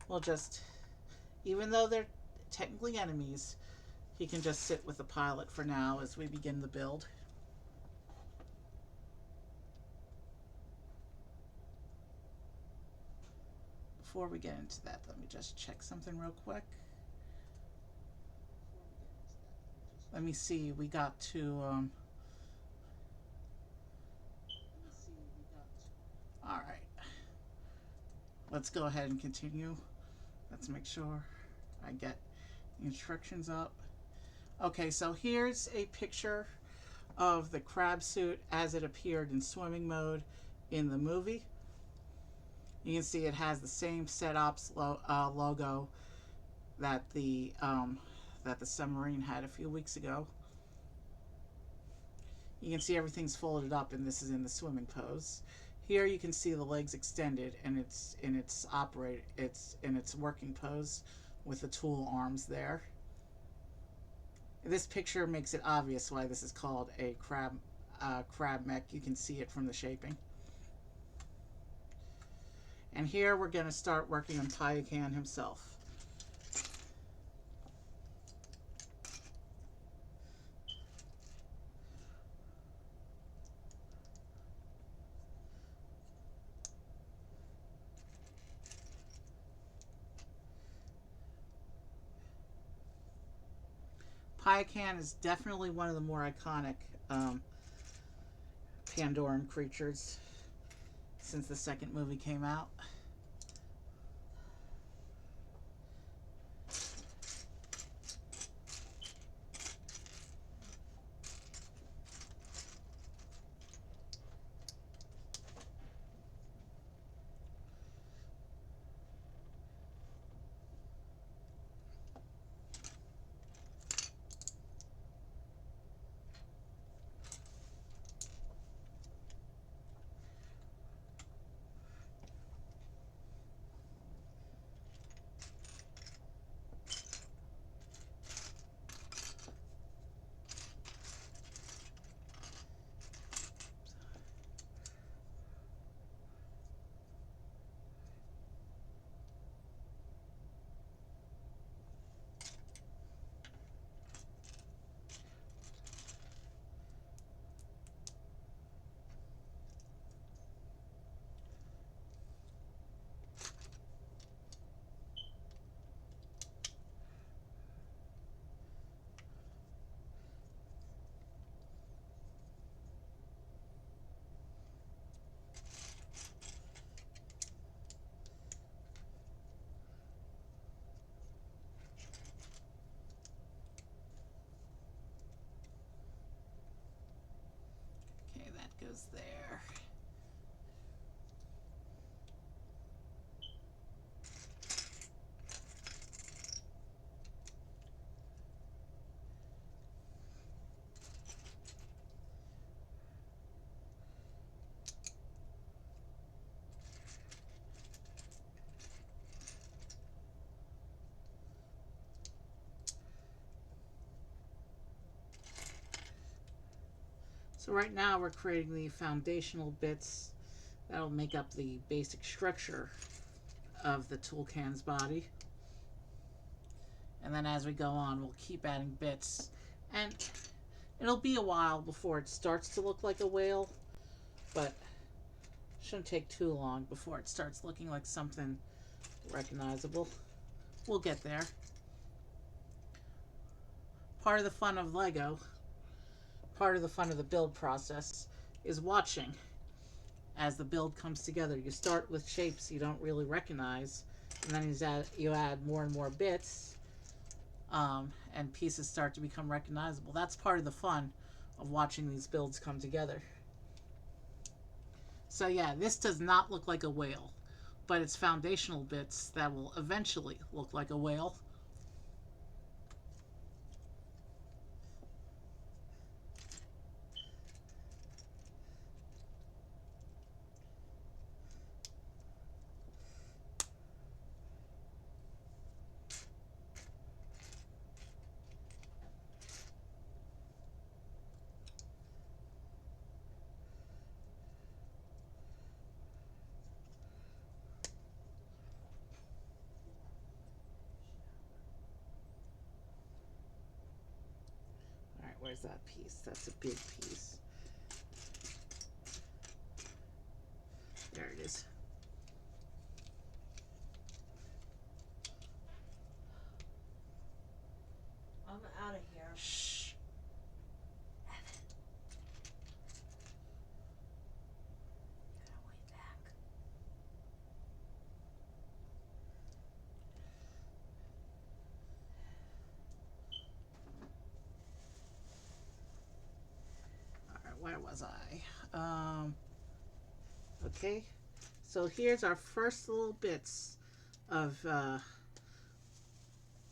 Speaker 1: We'll just, even though they're technically enemies, he can just sit with the pilot for now as we begin the build. Before we get into that, let me just check something real quick. Let me see, we got to, all right. Let's go ahead and continue. Let's make sure I get the instructions up. Okay, so here's a picture of the crab suit as it appeared in swimming mode in the movie. You can see it has the same SetOps logo that the submarine had a few weeks ago. You can see everything's folded up, and this is in the swimming pose. Here you can see the legs extended, and it's in its working pose with the tool arms there. This picture makes it obvious why this is called a crab mech. You can see it from the shaping. And here we're going to start working on Payakan himself. Payakan is definitely one of the more iconic Pandoran creatures since the second movie came out. Goes there. So right now we're creating the foundational bits that'll make up the basic structure of the Tulkun's body. And then as we go on, we'll keep adding bits. And it'll be a while before it starts to look like a whale, but shouldn't take too long before it starts looking like something recognizable. We'll get there. part of the fun of Lego, part of the fun of the build process is watching as the build comes together. You start with shapes you don't really recognize, and then you add more and more bits, and pieces start to become recognizable. That's part of the fun of watching these builds come together. So yeah, this does not look like a whale, but it's foundational bits that will eventually look like a whale. Alright, where's that piece? That's a big piece. There it is.
Speaker 2: I'm out of here.
Speaker 1: Shh.
Speaker 2: Evan. Gotta wait back.
Speaker 1: Alright, where was I? Okay. So here's our first little bits of the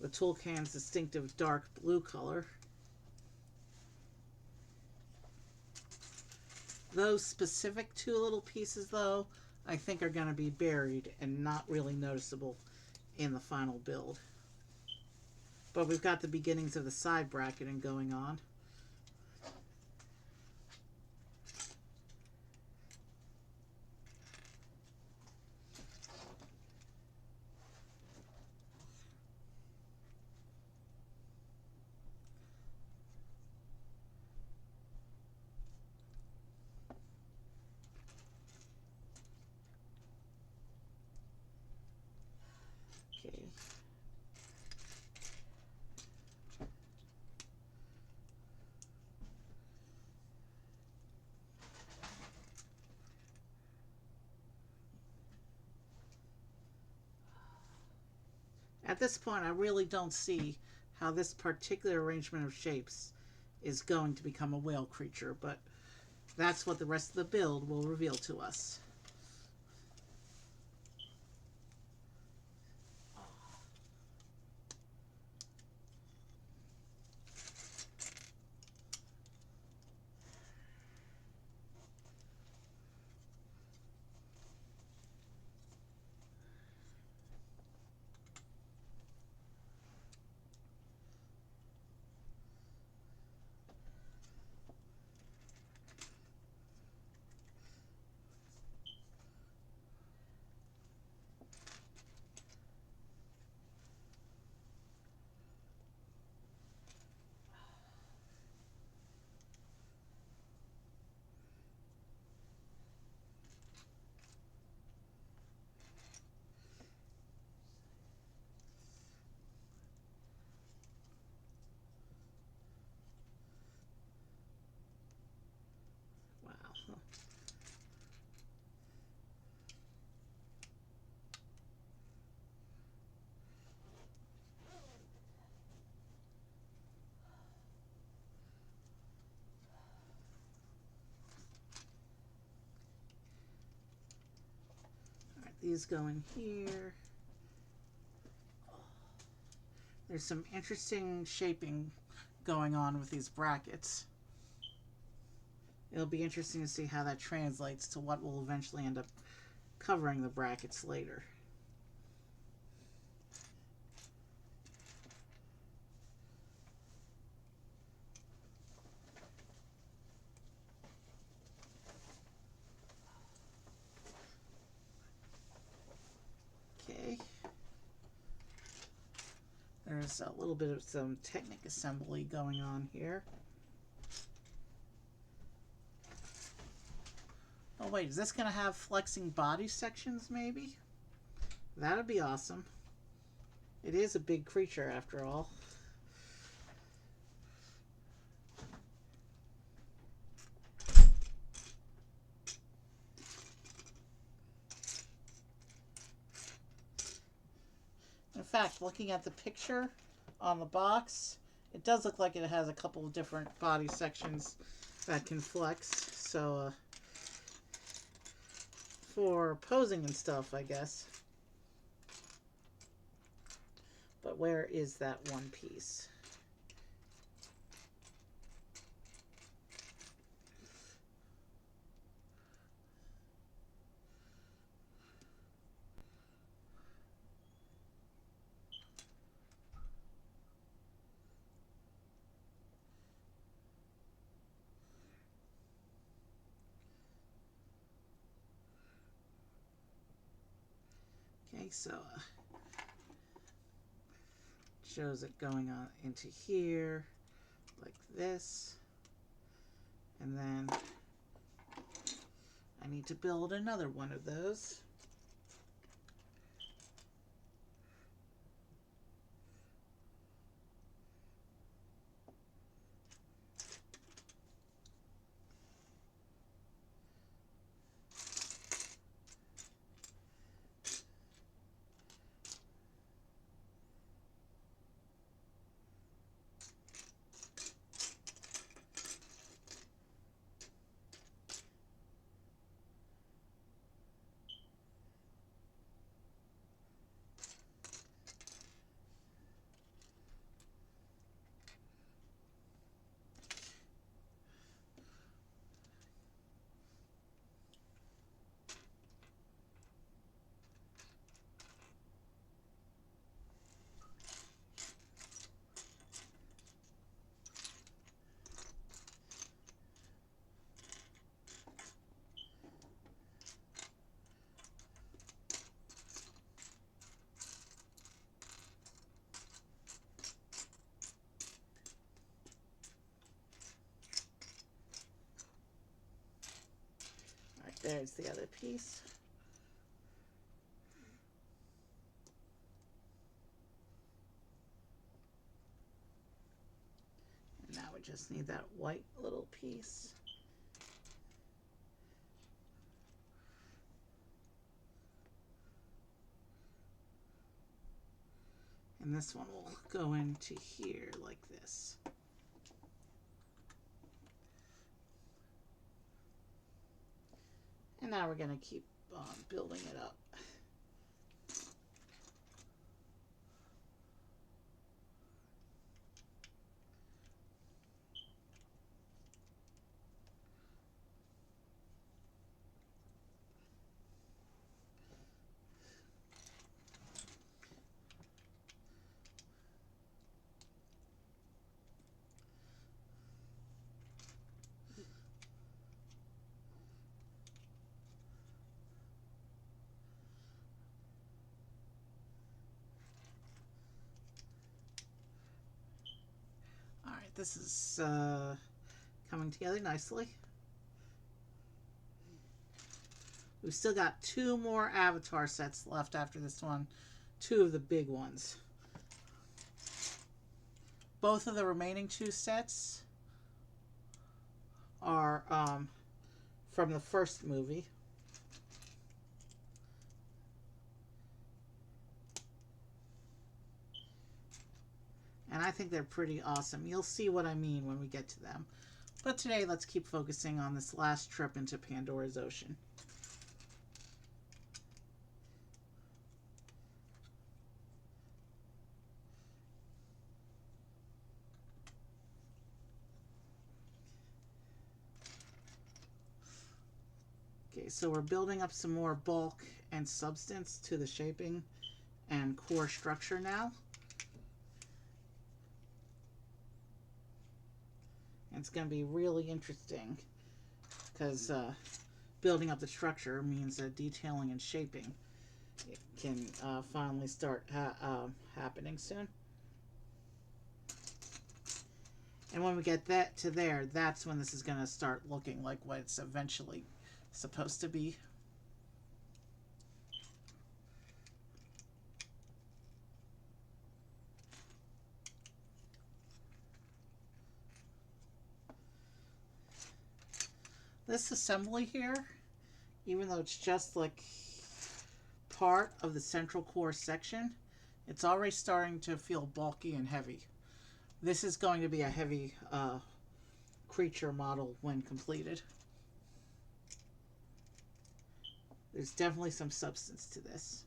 Speaker 1: Tulkun's distinctive dark blue color. Those specific two little pieces, though, I think are going to be buried and not really noticeable in the final build. But we've got the beginnings of the side bracketing going on. Okay. At this point, I really don't see how this particular arrangement of shapes is going to become a whale creature, but that's what the rest of the build will reveal to us. Wow. Alright, these go in here. There's some interesting shaping going on with these brackets. It'll be interesting to see how that translates to what will eventually end up covering the brackets later. Okay. There's a little bit of some Technic assembly going on here. Oh wait, is this going to have flexing body sections maybe? That'd be awesome. It is a big creature after all. fact, looking at the picture on the box, it does look like it has a couple of different body sections that can flex. So, for posing and stuff, I guess. But where is that one piece? Okay, so shows it going on into here like this, and then I need to build another one of those. There's the other piece. And now we just need that white little piece. And this one will go into here like this. And now we're going to keep on building it up. This is coming together nicely. We've still got 2 more avatar sets left after this one. 2 of the big ones. Both of the remaining 2 sets are from the first movie. And I think they're pretty awesome. You'll see what I mean when we get to them. But today, let's keep focusing on this last trip into Pandora's Ocean. Okay, so we're building up some more bulk and substance to the shaping and core structure now. It's going to be really interesting because building up the structure means that detailing and shaping it can finally start happening soon. And when we get that to there, that's when this is going to start looking like what it's eventually supposed to be. This assembly here, even though it's just like part of the central core section, It's already starting to feel bulky and heavy. This is going to be a heavy creature model when completed. There's definitely some substance to this.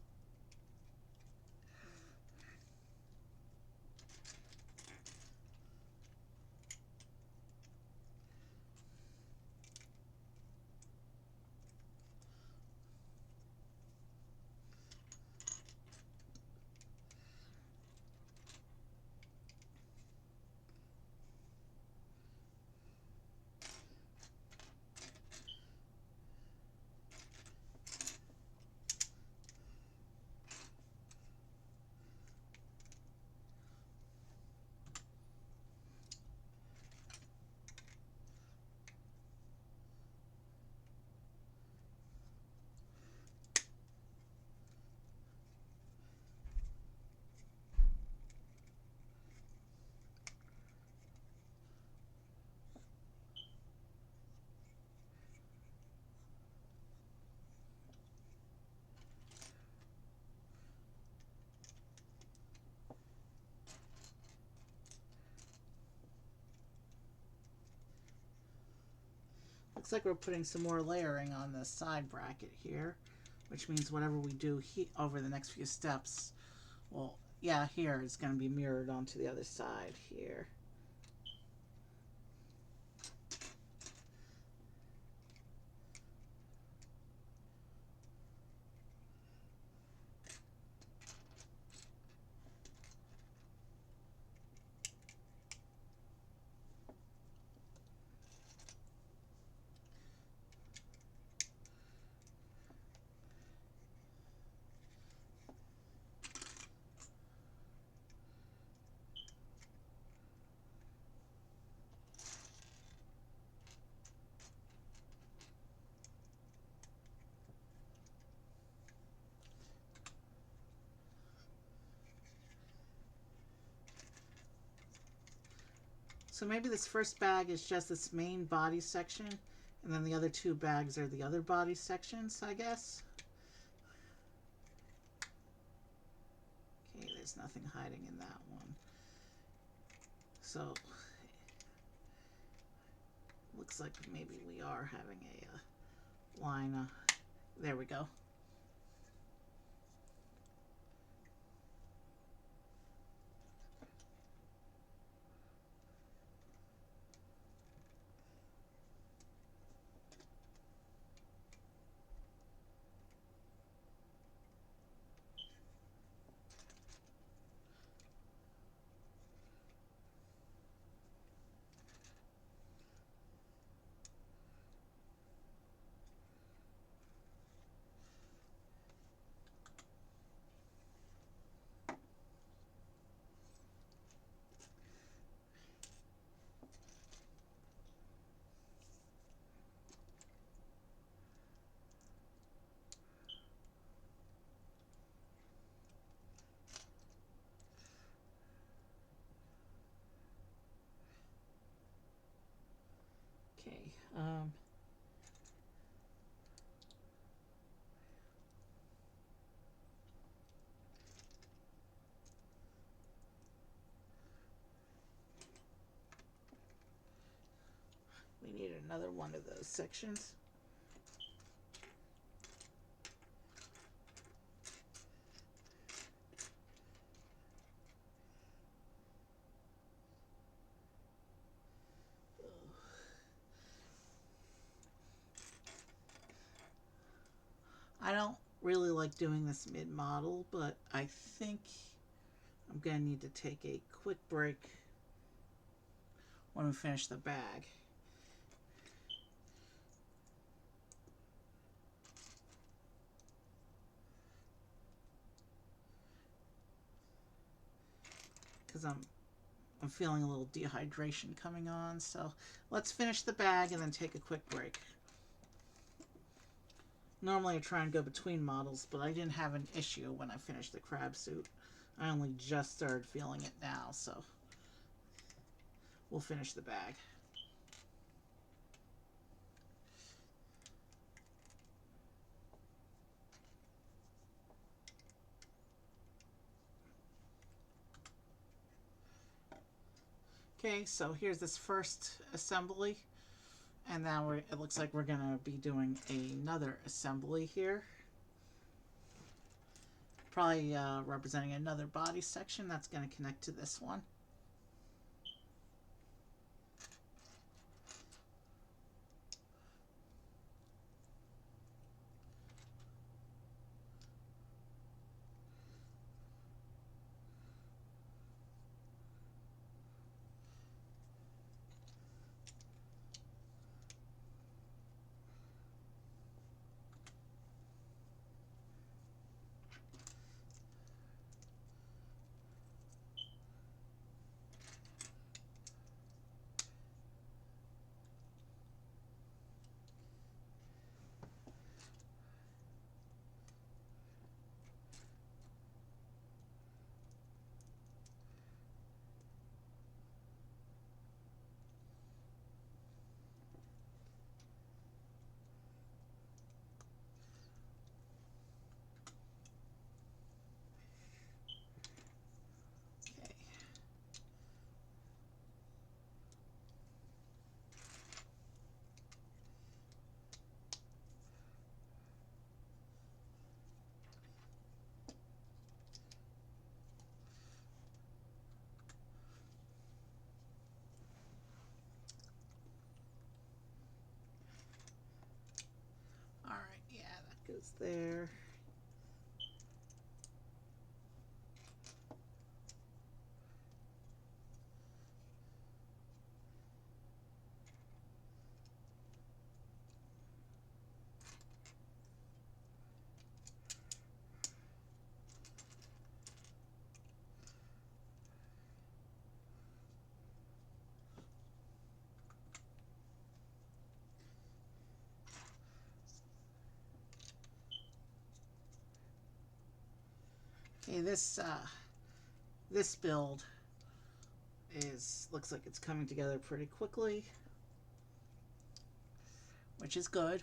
Speaker 1: Looks like we're putting some more layering on the side bracket here, which means whatever we do over the next few steps, well, yeah, here it's going to be mirrored onto the other side here. So maybe this first bag is just this main body section, and then the other two bags are the other body sections, I guess. Okay, there's nothing hiding in that one. So, looks like maybe we are having a line. There we go. Okay. We need another one of those sections. I don't really like doing this mid-model, but I think I'm going to need to take a quick break when we finish the bag. Because I'm feeling a little dehydration coming on, so let's finish the bag and then take a quick break. Normally I try and go between models, but I didn't have an issue when I finished the crab suit. I only just started feeling it now, so we'll finish the bag. Okay, so here's this first assembly, and now it looks like we're going to be doing another assembly here. Probably representing another body section that's going to connect to this one. Okay. All right, yeah, that goes there. Okay, this build looks like it's coming together pretty quickly, which is good.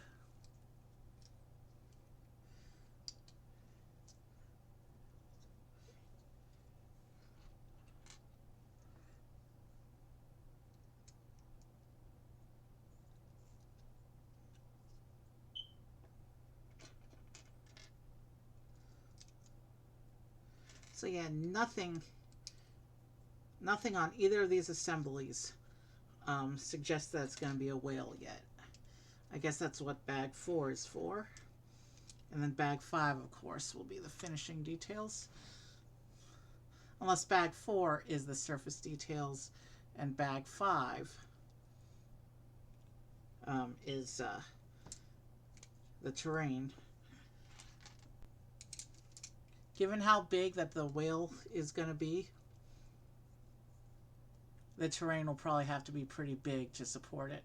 Speaker 1: So yeah, nothing on either of these assemblies suggests that it's going to be a whale yet. I guess that's what bag 4 is for. And then bag 5, of course, will be the finishing details. Unless bag 4 is the surface details and bag 5 is the terrain. Given how big that the whale is going to be, the terrain will probably have to be pretty big to support it.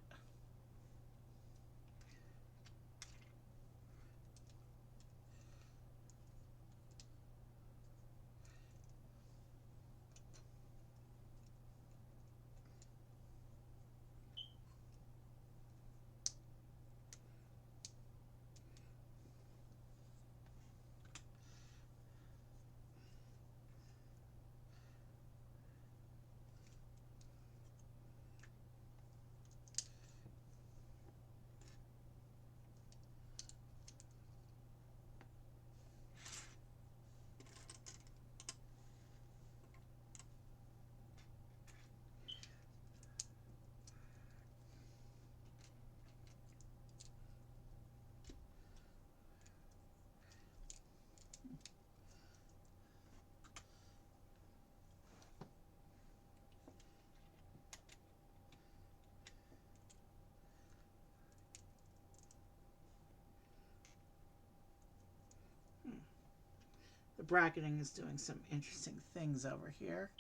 Speaker 1: The bracketing is doing some interesting things over here.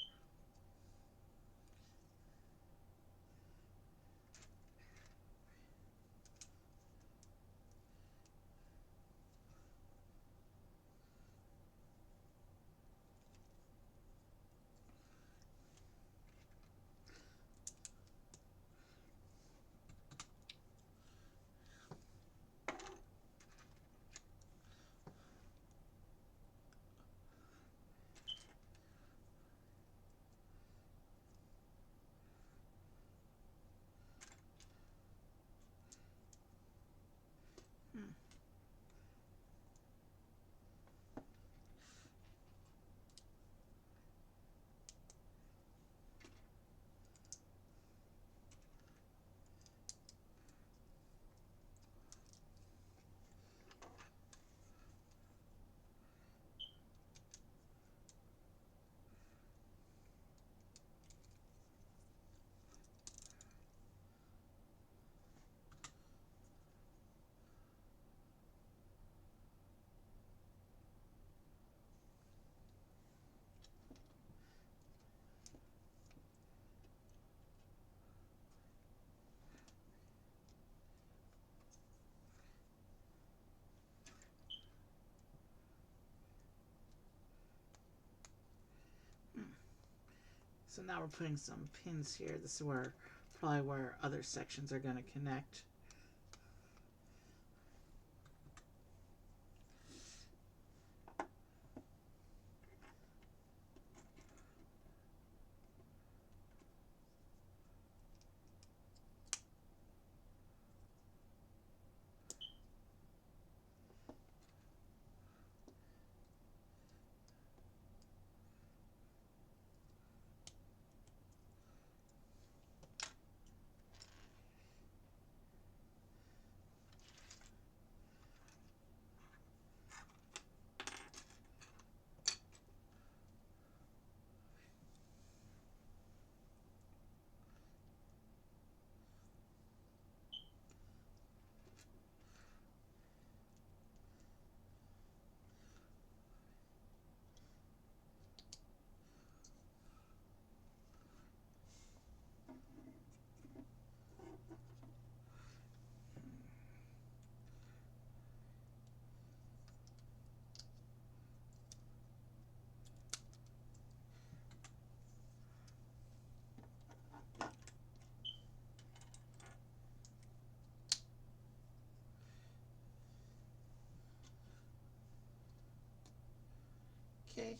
Speaker 1: So now we're putting some pins here. This is where probably where other sections are going to connect. Okay.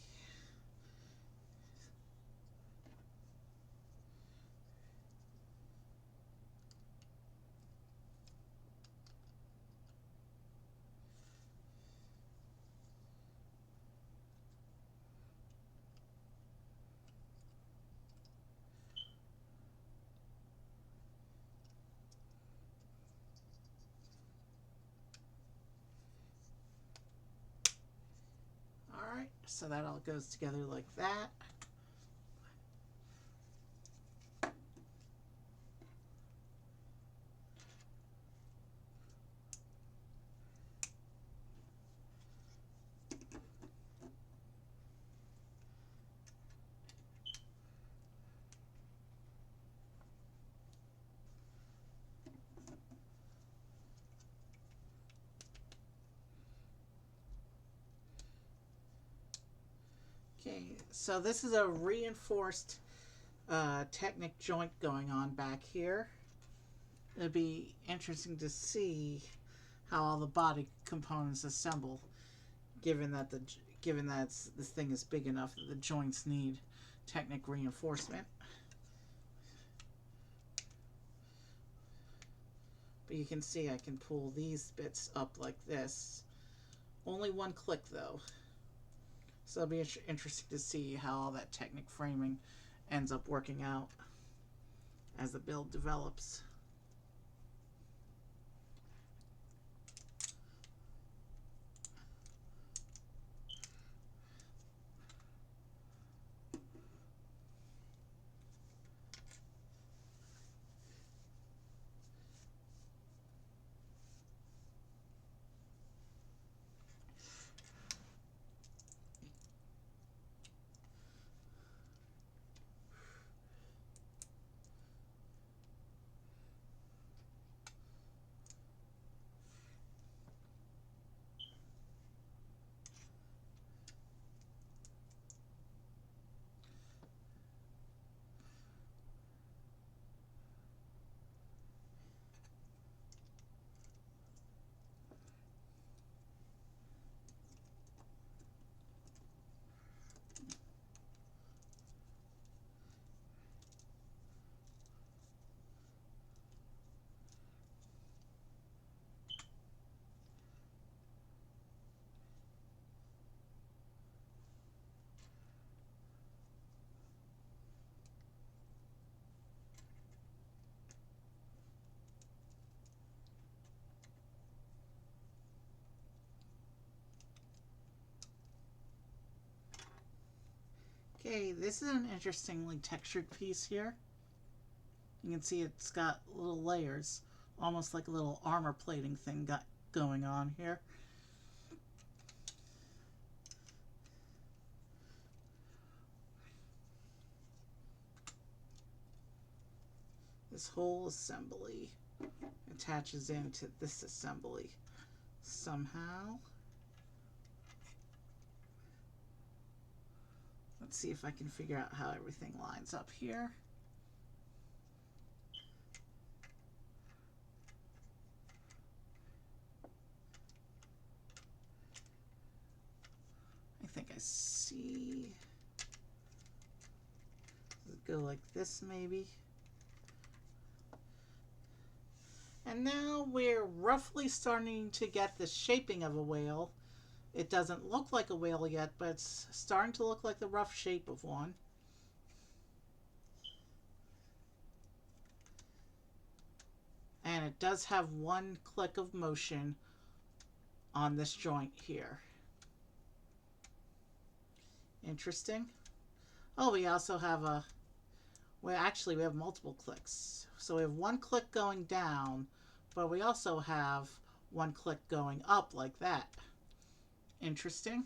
Speaker 1: Alright, so that all goes together like that. Okay, so this is a reinforced Technic joint going on back here. It'd be interesting to see how all the body components assemble, given that this thing is big enough that the joints need Technic reinforcement. But you can see I can pull these bits up like this. Only one click though. So it'll be interesting to see how all that Technic framing ends up working out as the build develops. Okay, this is an interestingly textured piece here. You can see it's got little layers, almost like a little armor plating thing going on here. This whole assembly attaches into this assembly somehow. Let's see if I can figure out how everything lines up here. I think I see. Go like this maybe. And now we're roughly starting to get the shaping of a whale. It doesn't look like a whale yet, but it's starting to look like the rough shape of one. And it does have one click of motion on this joint here. Interesting. Oh, we also have a, well, actually we have multiple clicks. So we have one click going down, but we also have one click going up like that. Interesting.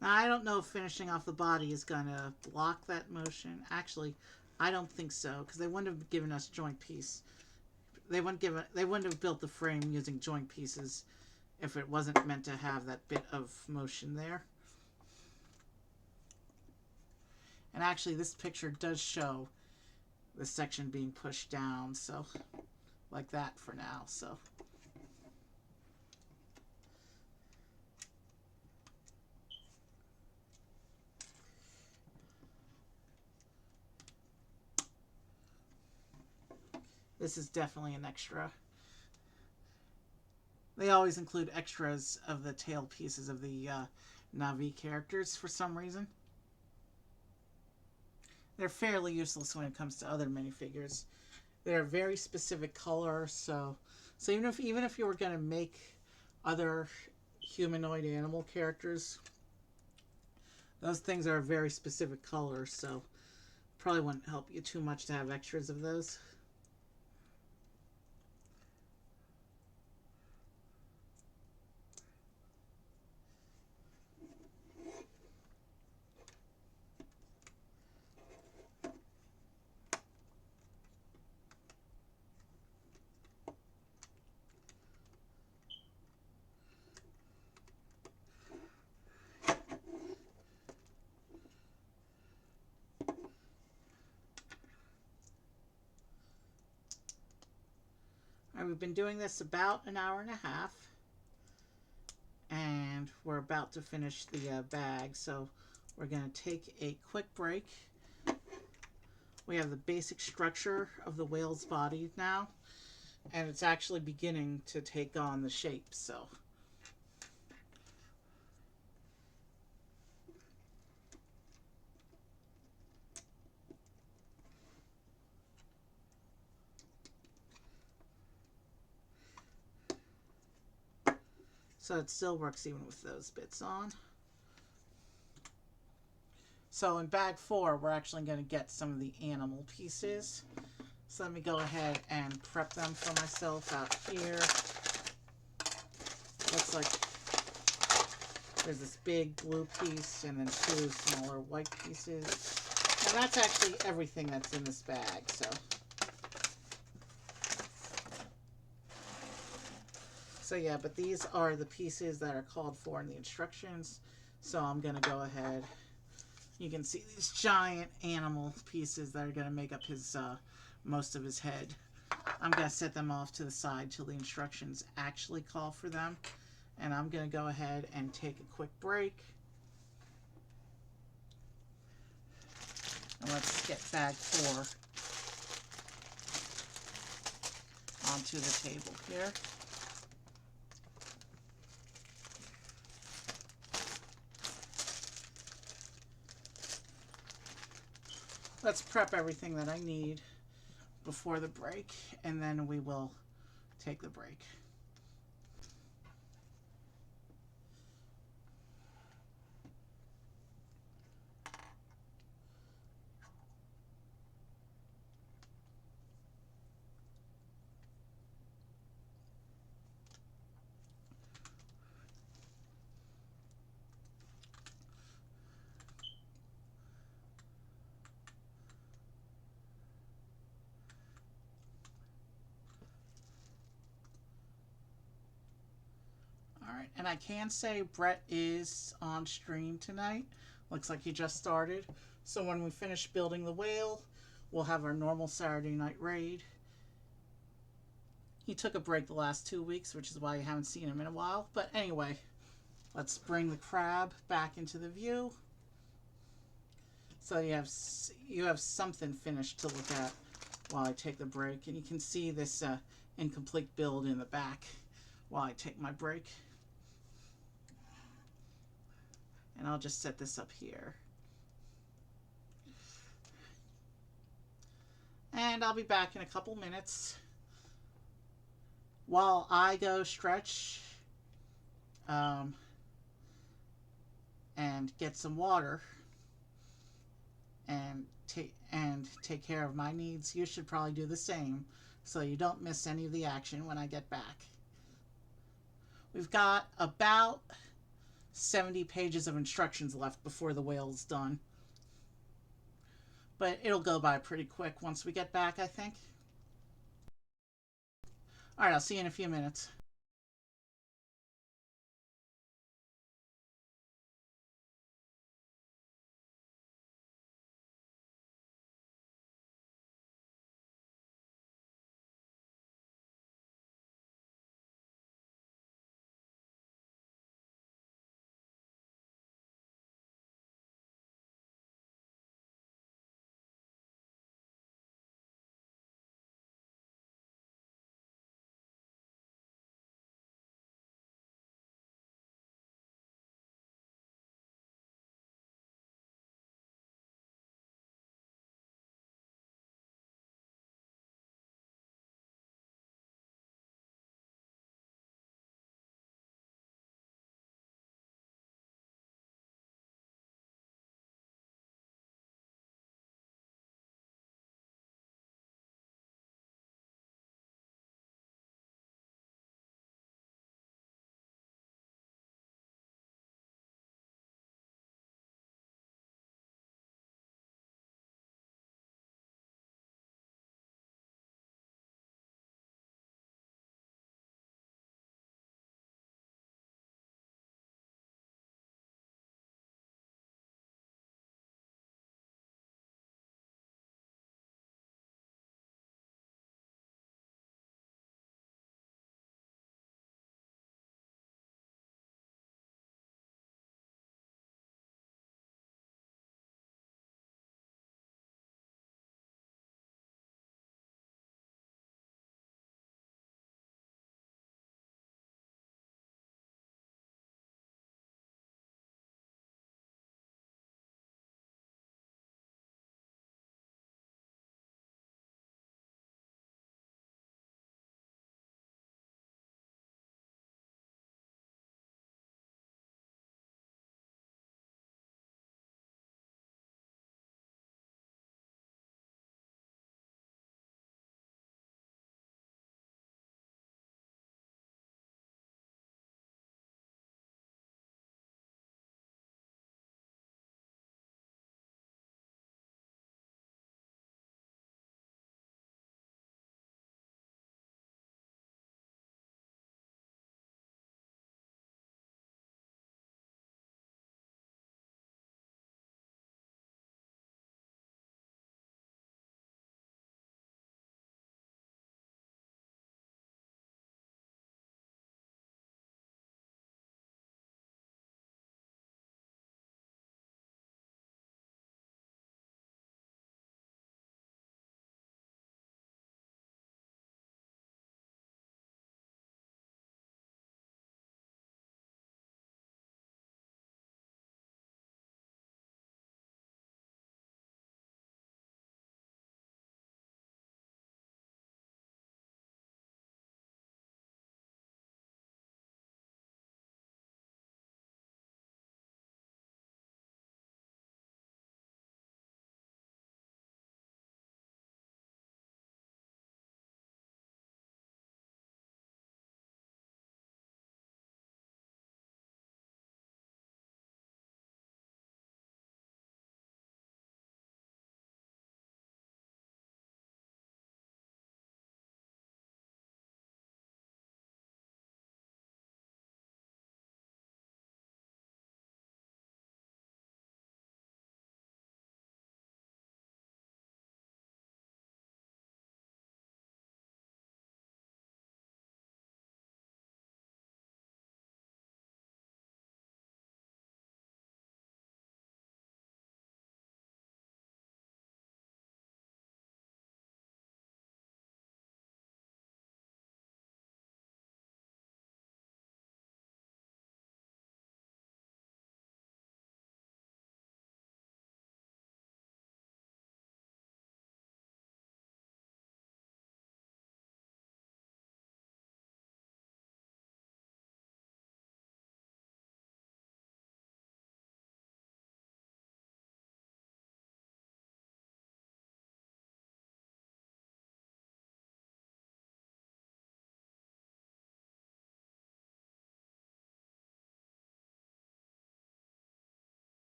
Speaker 1: Now, I don't know if finishing off the body is going to block that motion. Actually, I don't think so, because they wouldn't have given us joint piece. They wouldn't have built the frame using joint pieces if it wasn't meant to have that bit of motion there. And actually, this picture does show the section being pushed down, so like that for now. So. This is definitely an extra. They always include extras of the tail pieces of the Na'vi characters for some reason. They're fairly useless when it comes to other minifigures. They're a very specific color, so even if you were going to make other humanoid animal characters, those things are a very specific color, so probably wouldn't help you too much to have extras of those. We've been doing this about an hour and a half, and we're about to finish the bag, so we're going to take a quick break. We have the basic structure of the whale's body now, and it's actually beginning to take on the shape, so. So it still works even with those bits on. So in bag 4, we're actually going to get some of the animal pieces. So let me go ahead and prep them for myself out here. Looks like there's this big blue piece and then 2 smaller white pieces. And that's actually everything that's in this bag, so. So yeah, but these are the pieces that are called for in the instructions. So I'm going to go ahead. You can see these giant animal pieces that are going to make up his most of his head. I'm going to set them off to the side till the instructions actually call for them. And I'm going to go ahead and take a quick break. And let's get bag 4 onto the table here. Let's prep everything that I need before the break, and then we will take the break. and I can say Brett is on stream tonight. Looks like he just started. So when we finish building the whale, we'll have our normal Saturday night raid. He took a break the last 2 weeks, which is why you haven't seen him in a while. But anyway, let's bring the crab back into the view. So you have something finished to look at while I take the break. And you can see this incomplete build in the back while I take my break. And I'll just set this up here. And I'll be back in a couple minutes. While I go stretch and get some water and take care of my needs, you should probably do the same so you don't miss any of the action when I get back. We've got about 70 pages of instructions left before the whale's done. But it'll go by pretty quick once we get back, I think. Alright, I'll see you in a few minutes.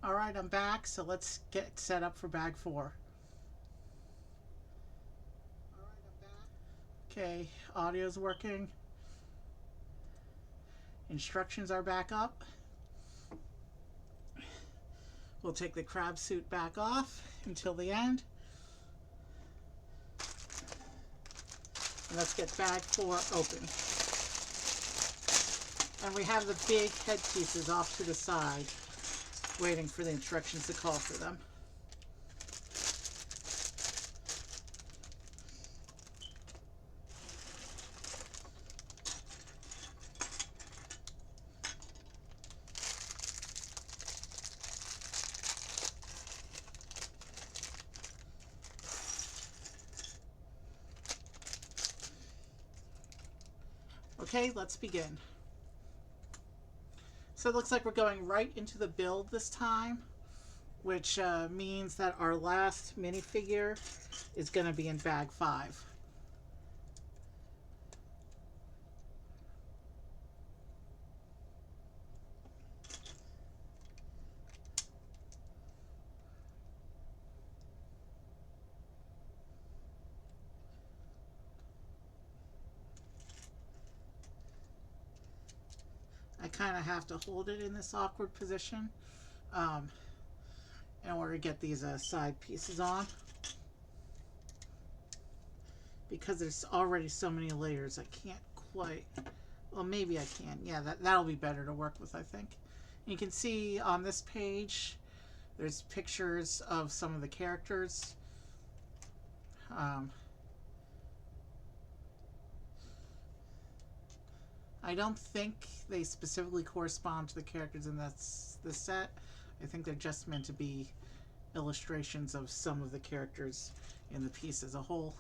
Speaker 1: Alright, I'm back, so let's get set up for bag 4. Okay, audio's working. Instructions are back up. We'll take the crab suit back off until the end. And let's get bag 4 open. And we have the big headpieces off to the side, waiting for the instructions to call for them. Okay, let's begin. So it looks like we're going right into the build this time, which means that our last minifigure is going to be in bag 5. I kind of have to hold it in this awkward position in order to get these side pieces on, because there's already so many layers. I can't quite, well, maybe I can. Yeah, that'll be better to work with, I think. And you can see on this page there's pictures of some of the characters. I don't think they specifically correspond to the characters in this set. I think they're just meant to be illustrations of some of the characters in the piece as a whole.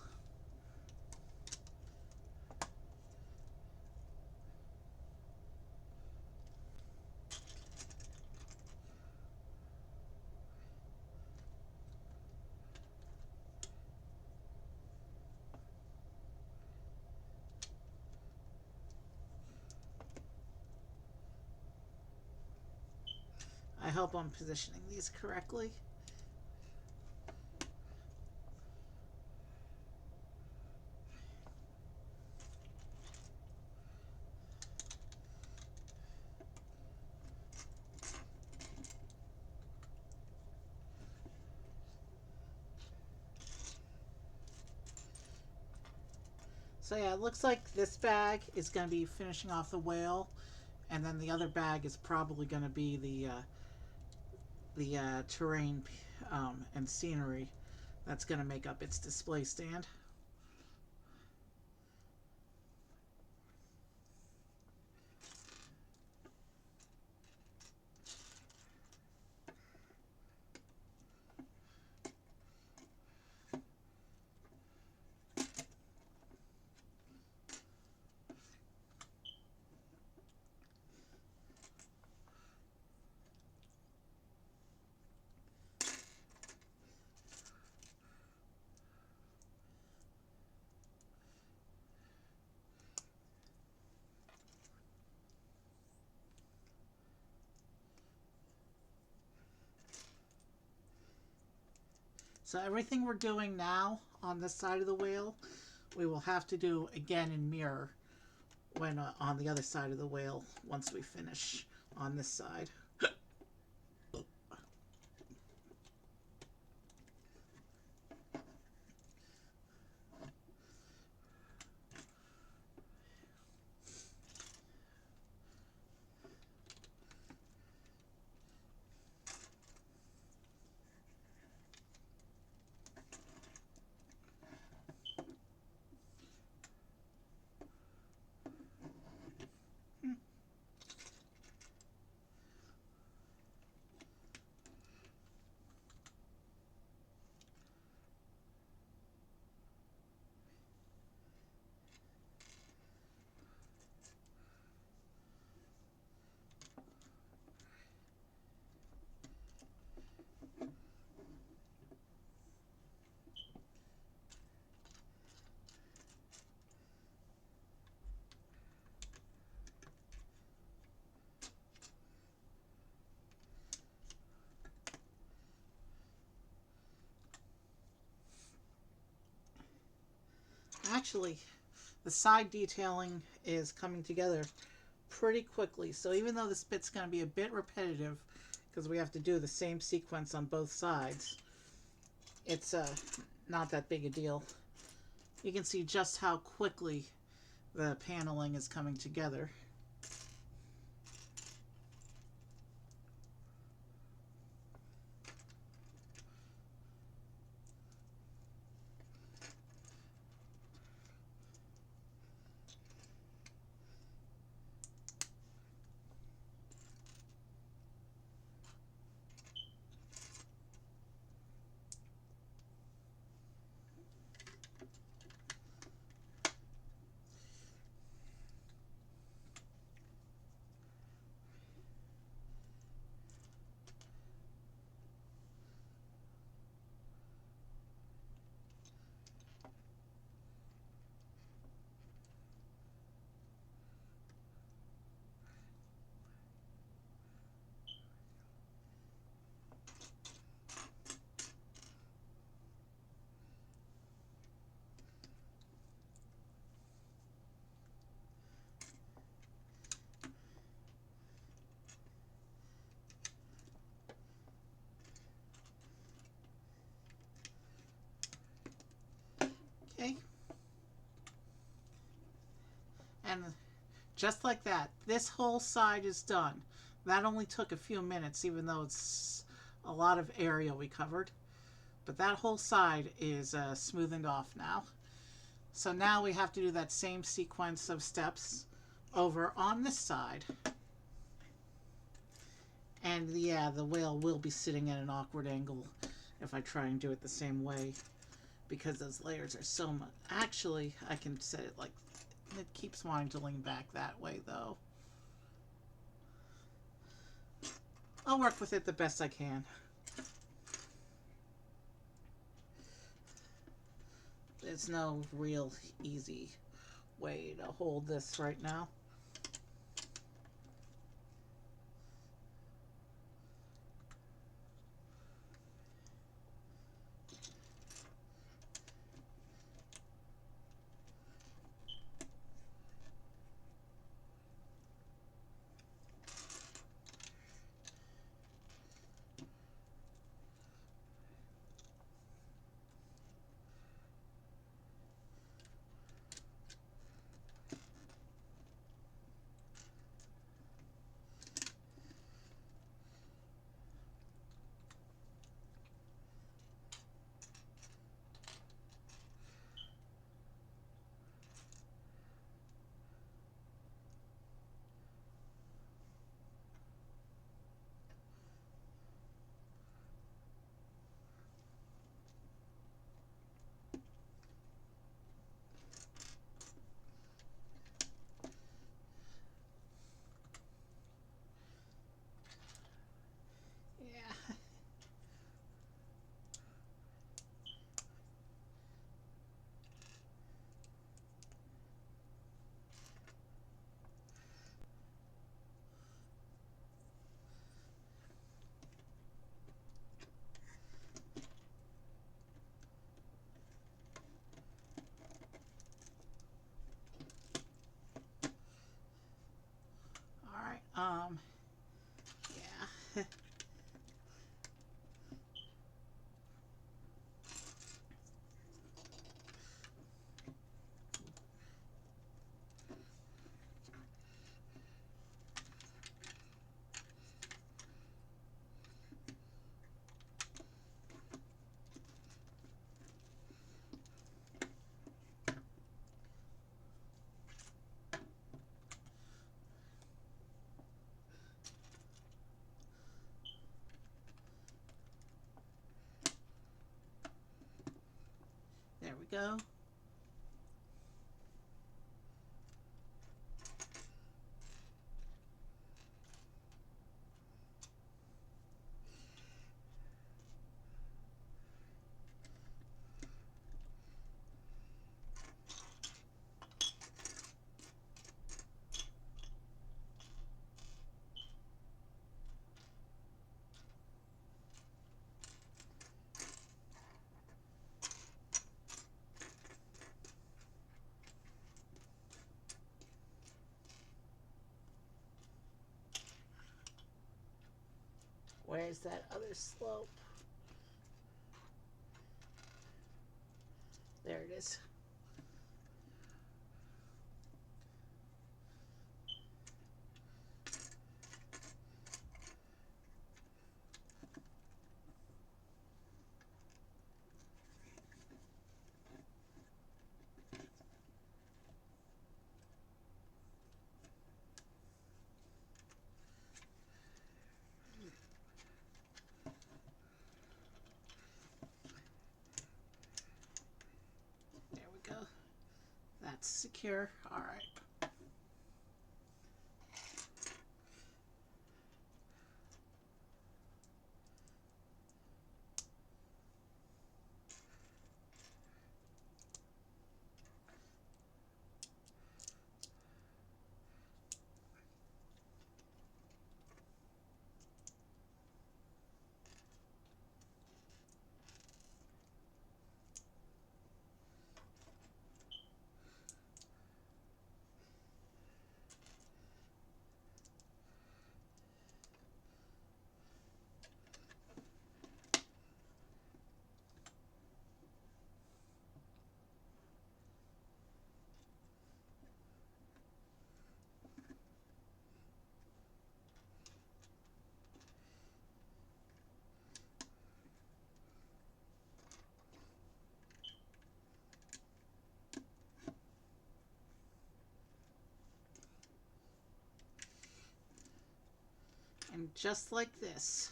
Speaker 1: I hope I'm positioning these correctly. So yeah, it looks like this bag is going to be finishing off the whale, and then the other bag is probably going to be the terrain and scenery that's going to make up its display stand. So everything we're doing now on this side of the whale, we will have to do again in mirror when on the other side of the whale once we finish on this side. actually, the side detailing is coming together pretty quickly. So even though this bit's going to be a bit repetitive, because we have to do the same sequence on both sides, it's not that big a deal. You can see just how quickly the paneling is coming together. Okay. And just like that, this whole side is done. That only took a few minutes, even though it's a lot of area we covered. But that whole side is smoothened off now. So now we have to do that same sequence of steps over on this side. And yeah, the whale will be sitting at an awkward angle if I try and do it the same way, because those layers are so much. Actually, I can set it like, it keeps wanting to lean back that way though. I'll work with it the best I can. There's no real easy way to hold this right now. Yeah. All right. Yeah. There we go. Where's that other slope? There it is. There we go. That's secure. All right. And just like this,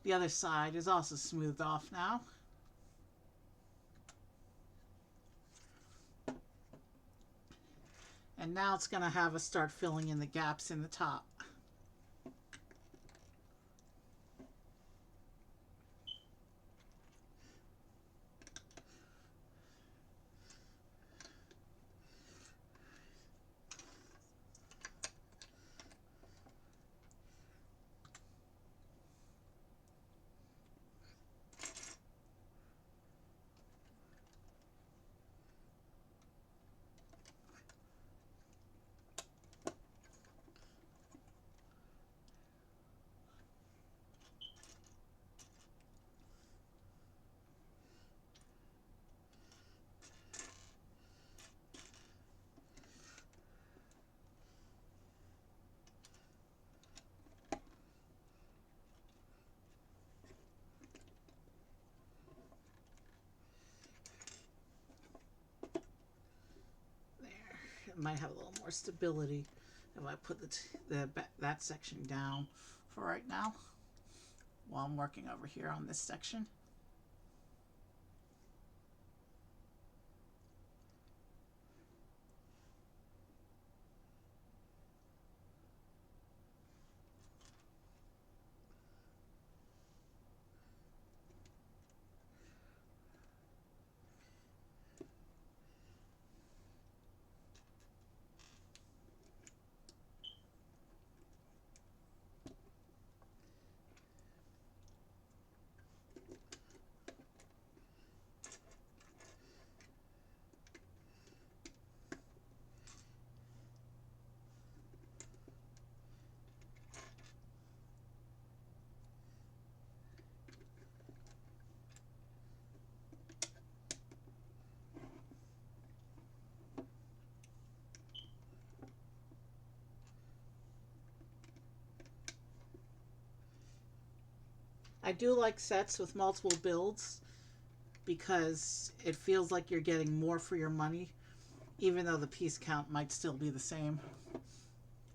Speaker 1: the other side is also smoothed off now. And now it's going to have us start filling in the gaps in the top. It might have a little more stability if I put that section down for right now while I'm working over here on this section. I do like sets with multiple builds because it feels like you're getting more for your money, even though the piece count might still be the same.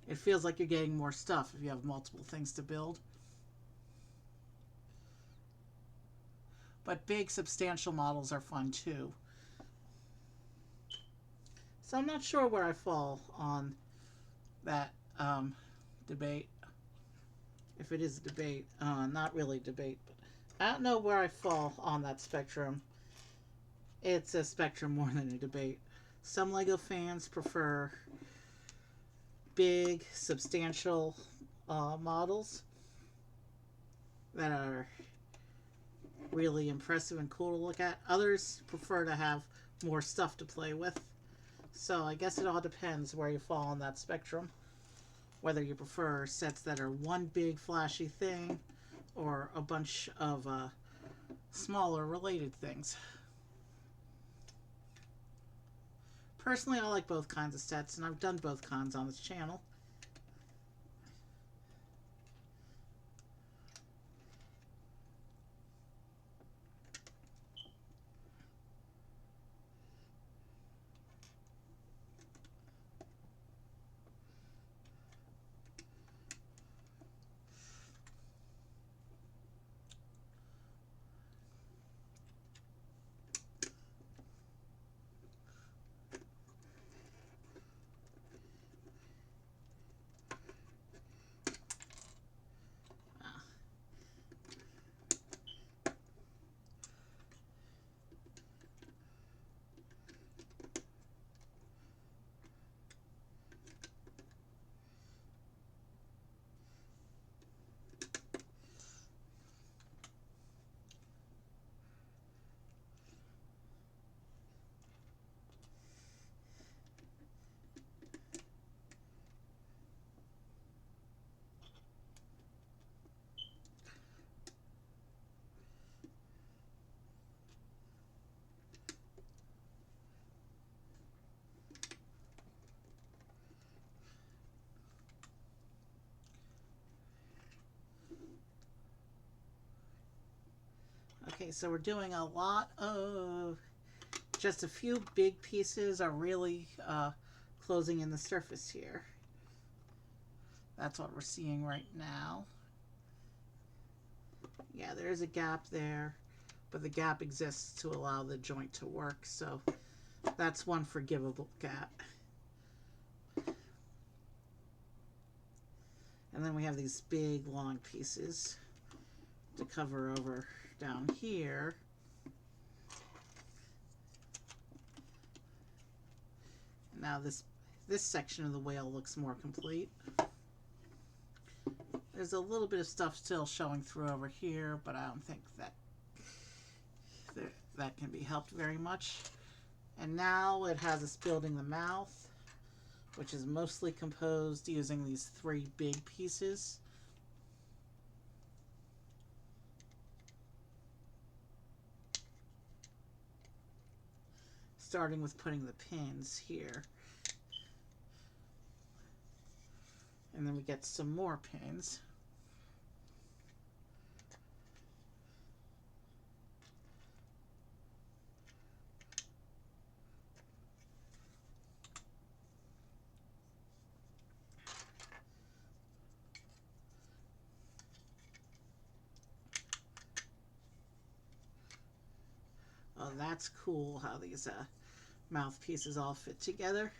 Speaker 1: It feels like you're getting more stuff if you have multiple things to build. But big, substantial models are fun too. So I'm not sure where I fall on that debate. If it is a debate, not really debate, but I don't know where I fall on that spectrum. It's a spectrum more than a debate. Some Lego fans prefer big, substantial models that are really impressive and cool to look at. Others prefer to have more stuff to play with. So I guess it all depends where you fall on that spectrum. whether you prefer sets that are one big flashy thing or a bunch of smaller related things. Personally, I like both kinds of sets, and I've done both kinds on this channel. Okay, so we're doing a lot of, just a few big pieces are really closing in the surface here. That's what we're seeing right now. Yeah, there is a gap there, but the gap exists to allow the joint to work, so that's one forgivable gap. And then we have these big long pieces to cover over down here. Now this section of the whale looks more complete. There's a little bit of stuff still showing through over here, but I don't think that can be helped very much. And now it has us building the mouth, which is mostly composed using these three big pieces. Starting with putting the pins here. And then we get some more pins. Oh, that's cool how these mouthpieces all fit together.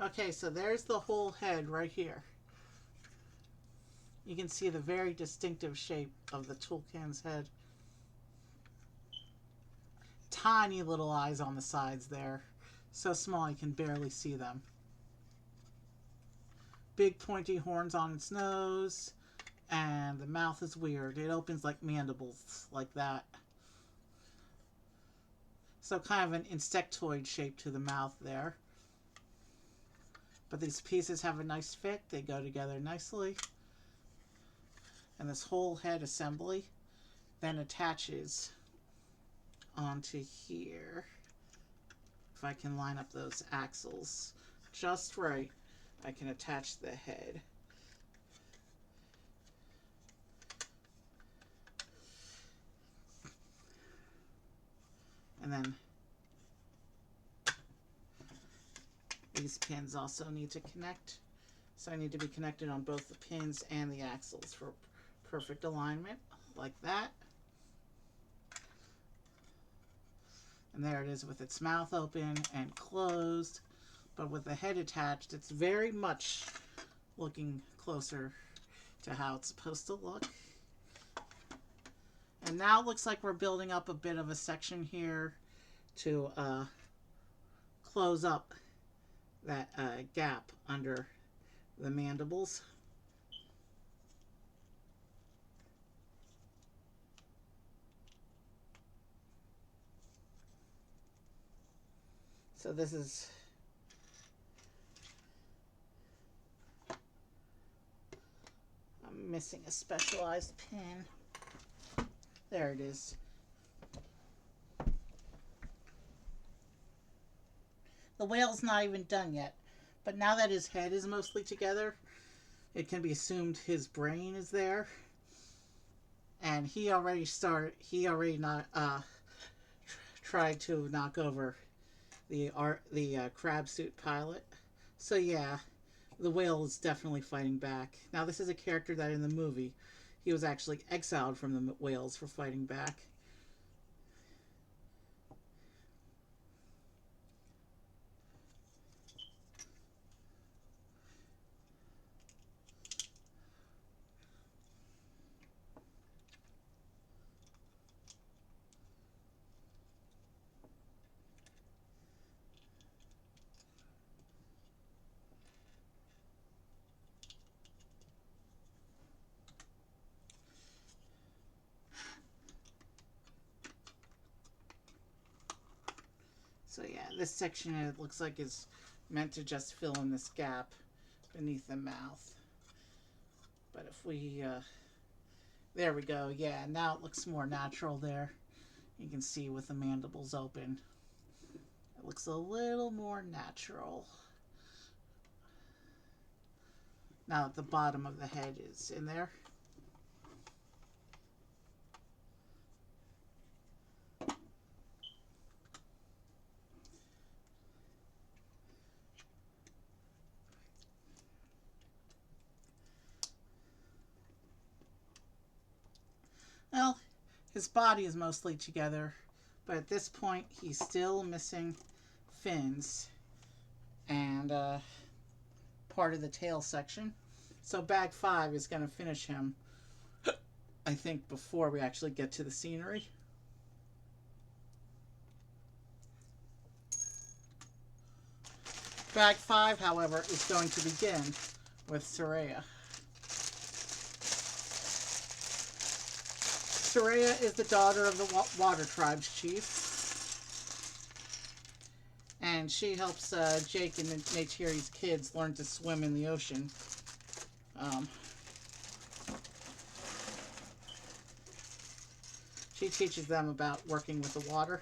Speaker 1: Okay, so there's the whole head right here. You can see the very distinctive shape of the Tulkun's head. Tiny little eyes on the sides there. So small you can barely see them. Big pointy horns on its nose. And the mouth is weird. It opens like mandibles, like that. So kind of an insectoid shape to the mouth there. But these pieces have a nice fit. They go together nicely. And this whole head assembly then attaches onto here. If I can line up those axles just right, I can attach the head. And then these pins also need to connect. So I need to be connected on both the pins and the axles for perfect alignment, like that. And there it is with its mouth open and closed. But with the head attached, it's very much looking closer to how it's supposed to look. And now it looks like we're building up a bit of a section here to close up that gap under the mandibles. So this is I'm missing a specialized pin. There it is. The whale's not even done yet, but now that his head is mostly together, it can be assumed his brain is there. And he already tried to knock over the crab suit pilot. So yeah, the whale is definitely fighting back. Now this is a character that in the movie, he was actually exiled from the whales for fighting back. So yeah, this section it looks like is meant to just fill in this gap beneath the mouth. But if we, there we go. Yeah, now it looks more natural there. You can see with the mandibles open. It looks a little more natural. Now that the bottom of the head is in there. Well, his body is mostly together, but at this point he's still missing fins and part of the tail section. So bag 5 is going to finish him, I think, before we actually get to the scenery. Bag 5, however, is going to begin with Tsireya. Tsireya is the daughter of the Water Tribe's chief. And she helps Jake and Neytiri's kids learn to swim in the ocean. She teaches them about working with the water.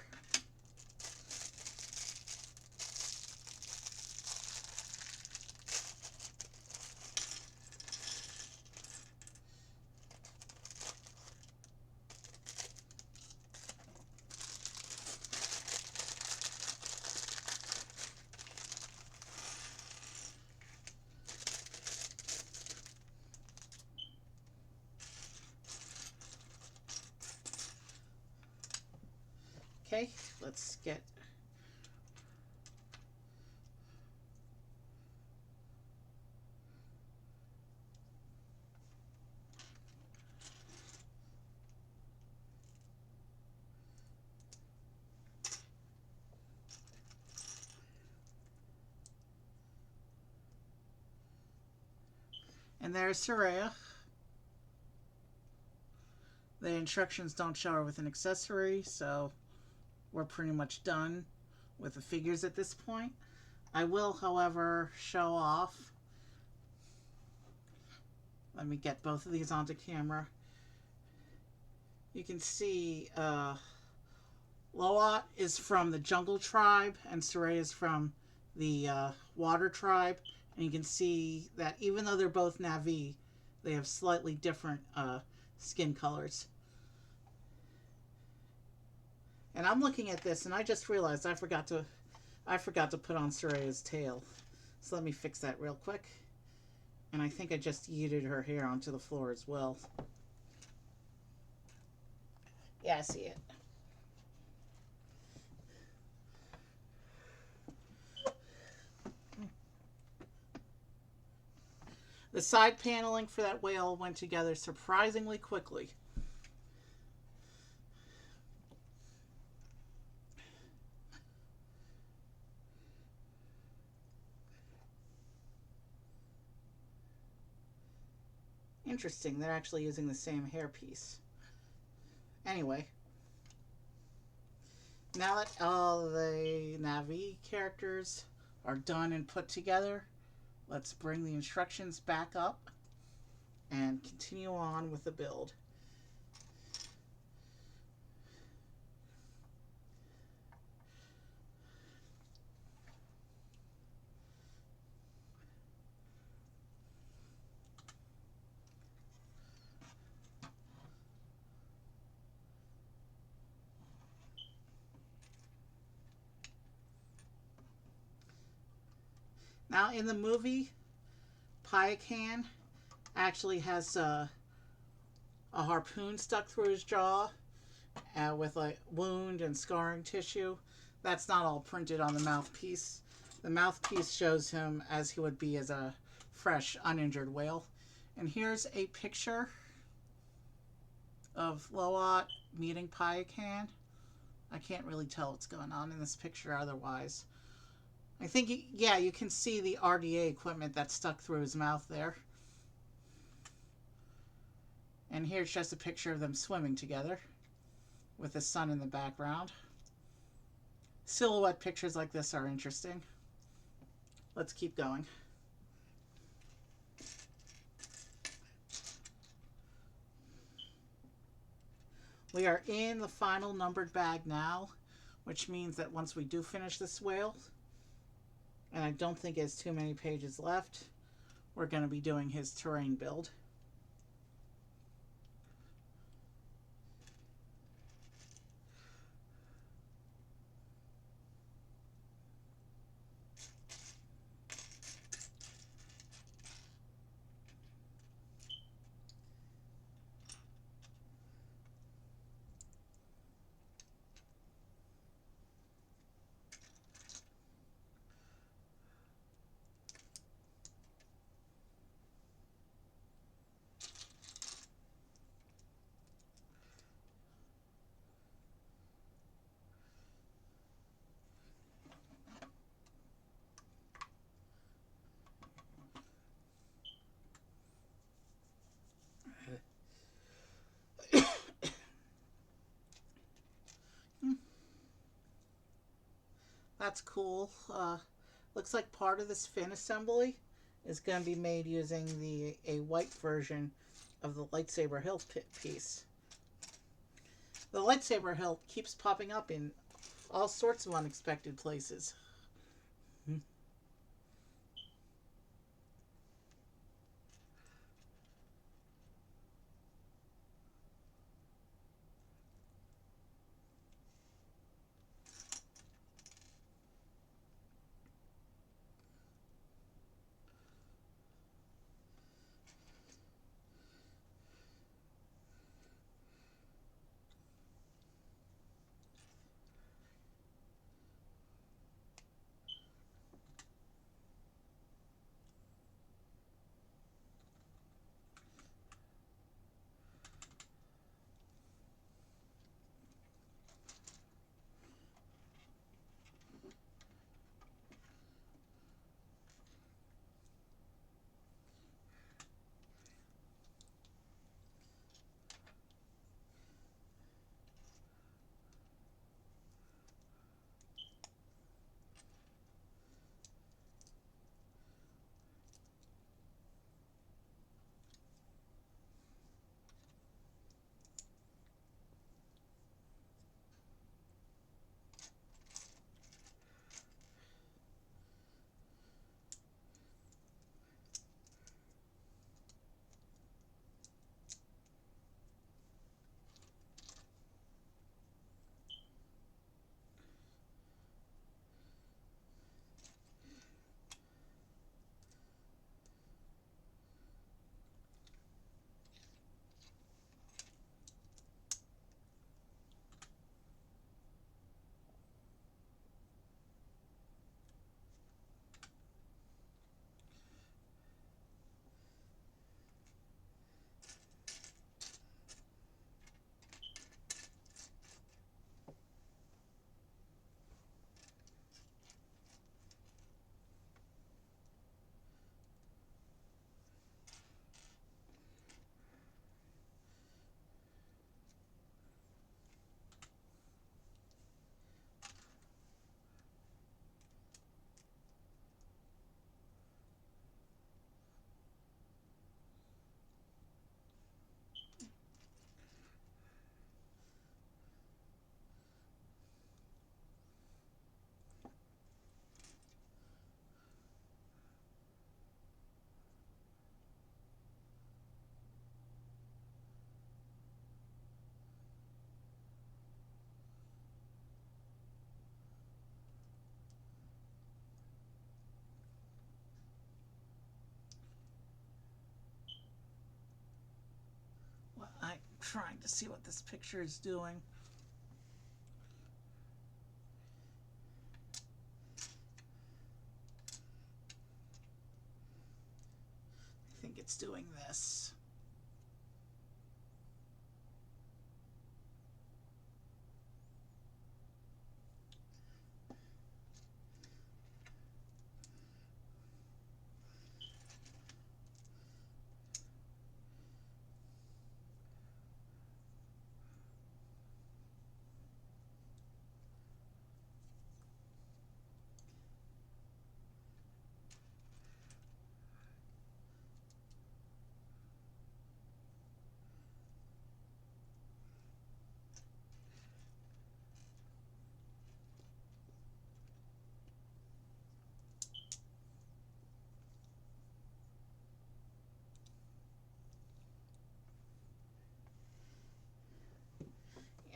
Speaker 1: Okay, let's get and there's Tsireya. The instructions don't show her with an accessory, so we're pretty much done with the figures at this point. I will, however, show off. Let me get both of these onto camera. You can see Loat is from the Jungle Tribe and Tsireya is from the Water Tribe. And you can see that even though they're both Na'vi, they have slightly different skin colors. And I'm looking at this, and I just realized I forgot to put on Tsireya's tail. So let me fix that real quick. And I think I just yeeted her hair onto the floor as well. Yeah, I see it. The side paneling for that whale went together surprisingly quickly. interesting. They're actually using the same hairpiece. Anyway, now that all the Navi characters are done and put together, let's bring the instructions back up and continue on with the build. Now in the movie, Payakan actually has a harpoon stuck through his jaw with a wound and scarring tissue. That's not all printed on the mouthpiece. The mouthpiece shows him as he would be as a fresh, uninjured whale. And here's a picture of Loat meeting Payakan. I can't really tell what's going on in this picture otherwise. I think, yeah, you can see the RDA equipment that's stuck through his mouth there. And here's just a picture of them swimming together with the sun in the background. Silhouette pictures like this are interesting. Let's keep going. We are in the final numbered bag now, which means that once we do finish this whale, and I don't think it has too many pages left, we're going to be doing his terrain build. That's cool. Looks like part of this fin assembly is going to be made using a white version of the lightsaber hilt piece. The lightsaber hilt keeps popping up in all sorts of unexpected places. trying to see what this picture is doing. I think it's doing this.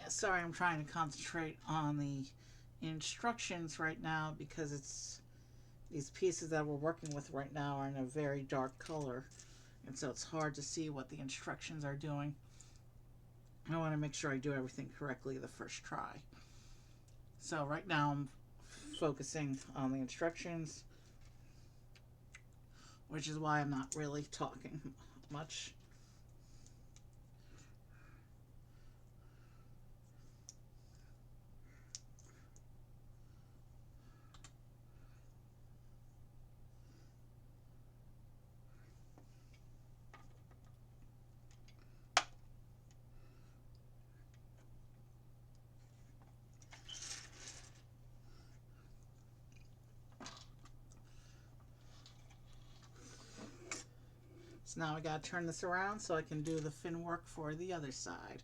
Speaker 1: Sorry, I'm trying to concentrate on the instructions right now because it's these pieces that we're working with right now are in a very dark color, and so it's hard to see what the instructions are doing. I want to make sure I do everything correctly the first try. So right now I'm focusing on the instructions, which is why I'm not really talking much. So now I gotta turn this around so I can do the fin work for the other side.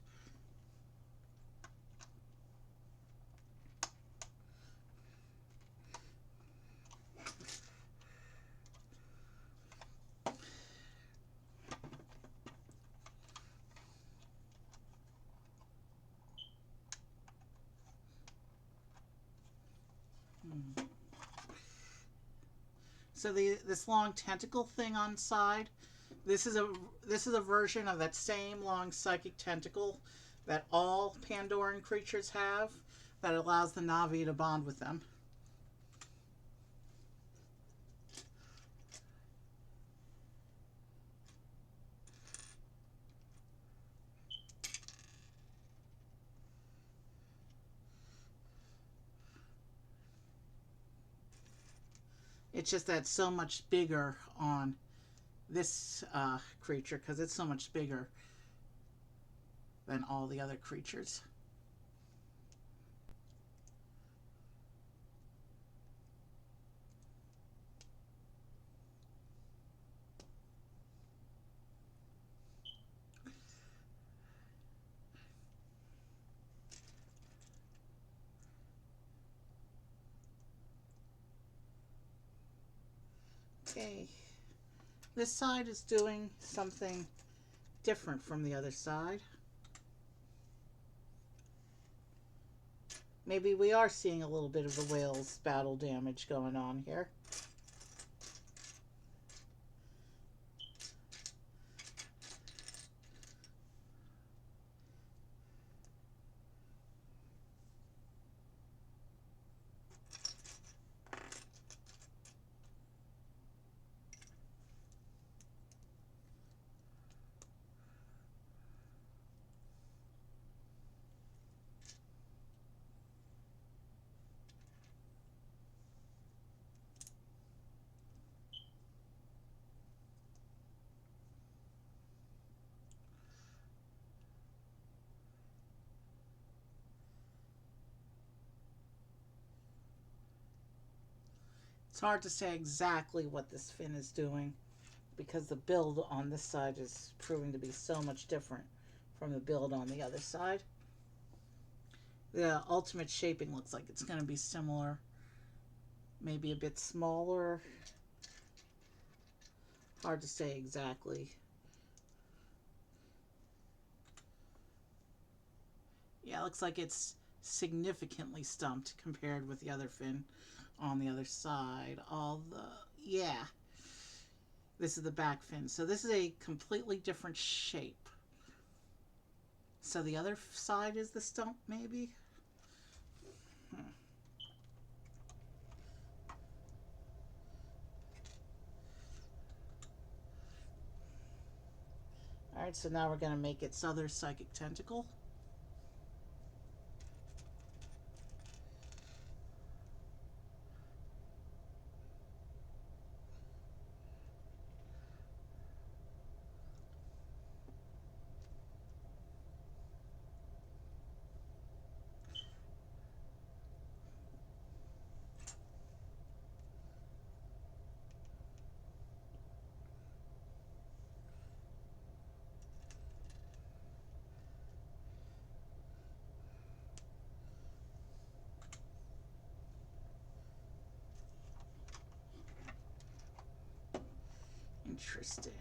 Speaker 1: So this long tentacle thing on side, this is a version of that same long psychic tentacle that all Pandoran creatures have that allows the Navi to bond with them. It's just that it's so much bigger on this creature because it's so much bigger than all the other creatures. Okay, this side is doing something different from the other side. Maybe we are seeing a little bit of the whale's battle damage going on here. It's hard to say exactly what this fin is doing because the build on this side is proving to be so much different from the build on the other side. The ultimate shaping looks like it's going to be similar, maybe a bit smaller. Hard to say exactly. Yeah, it looks like it's significantly stumped compared with the other fin on the other side. Yeah, this is the back fin. So this is a completely different shape. So the other side is the stump, maybe? Hmm. Alright, so now we're going to make its other psychic tentacle. Interesting.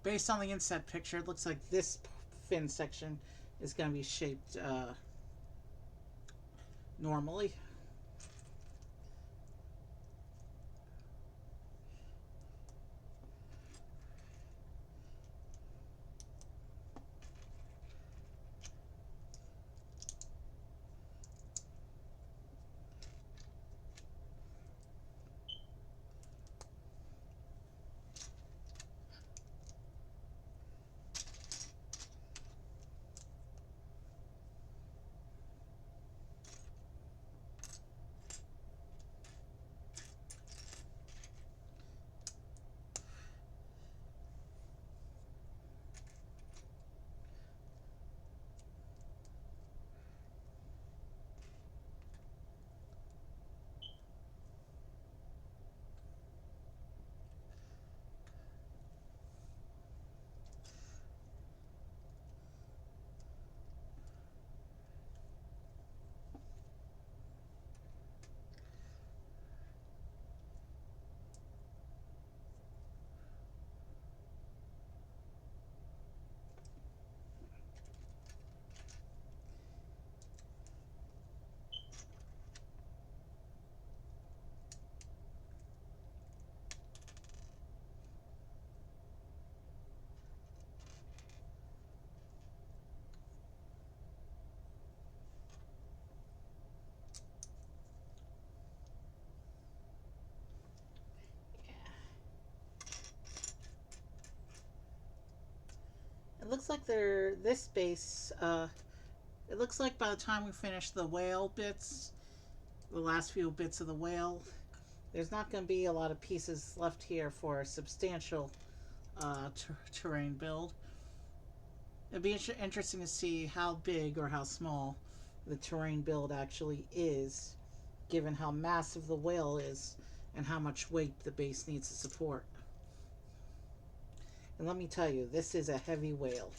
Speaker 1: Based on the inset picture, it looks like this fin section is going to be shaped normally. It looks like this base, it looks like by the time we finish the whale bits, the last few bits of the whale, there's not going to be a lot of pieces left here for a substantial terrain build. It'd be interesting to see how big or how small the terrain build actually is, given how massive the whale is and how much weight the base needs to support. And let me tell you, this is a heavy whale.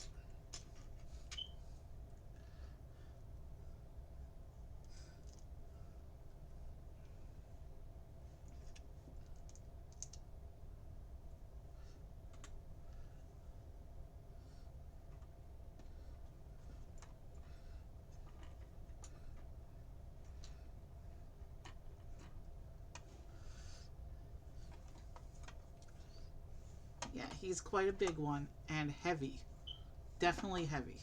Speaker 1: Yeah, he's quite a big one and heavy. Definitely heavy.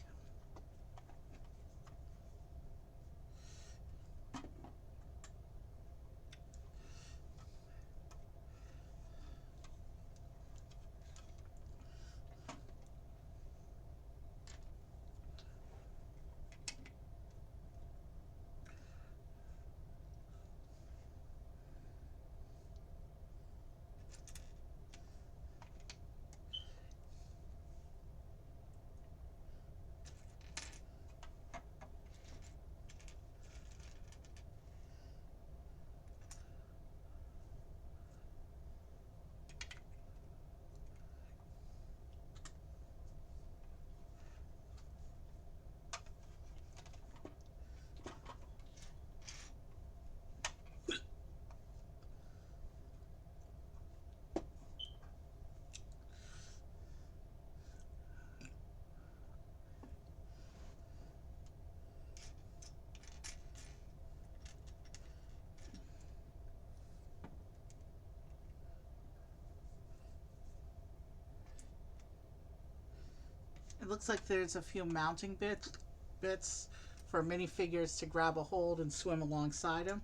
Speaker 1: It looks like there's a few mounting bits for minifigures to grab a hold and swim alongside him.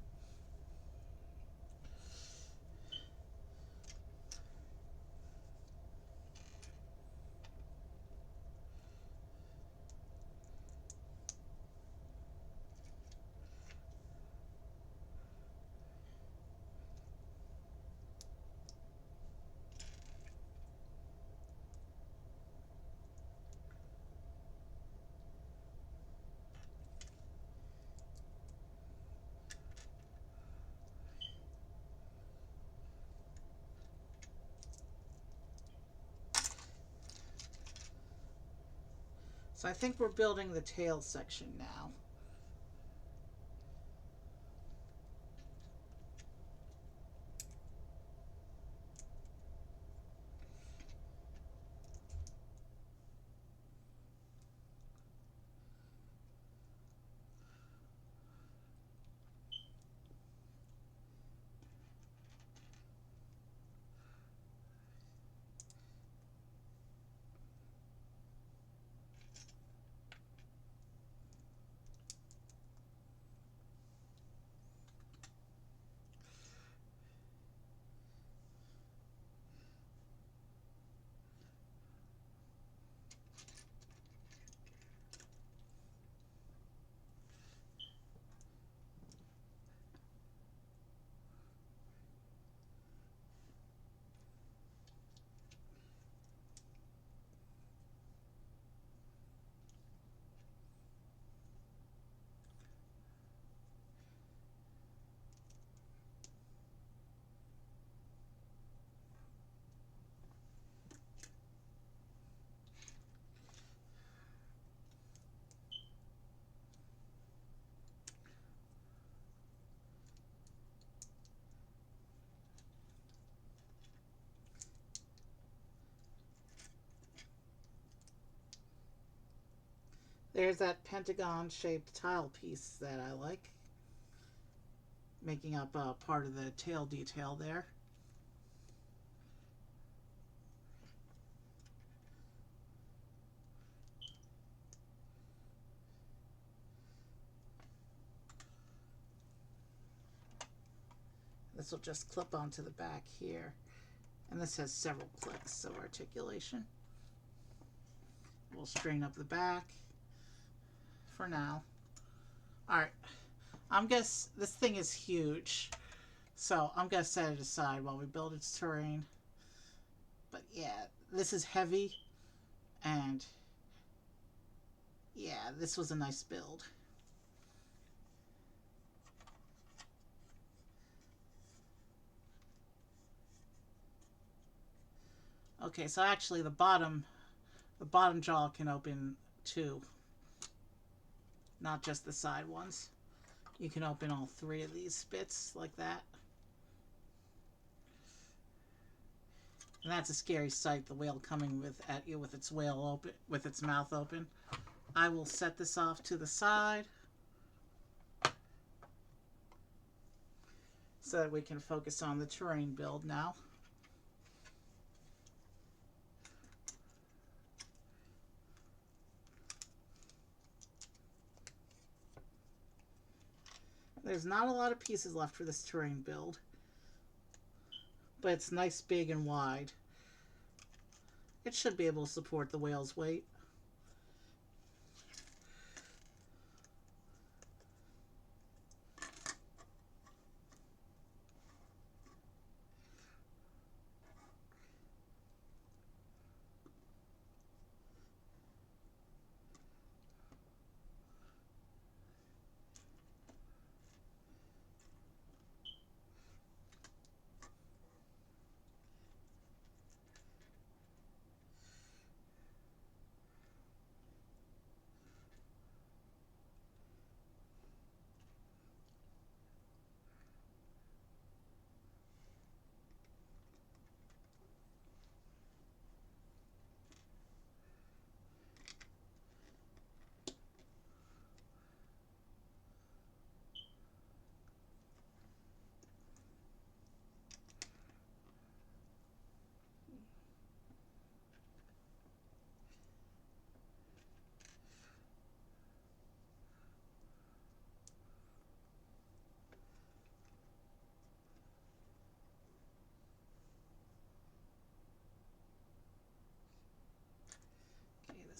Speaker 1: So I think we're building the tail section now. There's that pentagon-shaped tile piece that I like, making up part of the tail detail there. This will just clip onto the back here. And this has several clicks of articulation. We'll straighten up the back for now. Alright, this thing is huge, so I'm gonna set it aside while we build its terrain. But yeah, this is heavy, and yeah, this was a nice build. Okay, so actually the bottom jaw can open too, not just the side ones. You can open all three of these bits like that. And that's a scary sight, the whale coming at you with its mouth open. I will set this off to the side so that we can focus on the terrain build now. There's not a lot of pieces left for this terrain build, but it's nice, big, and wide. It should be able to support the whale's weight.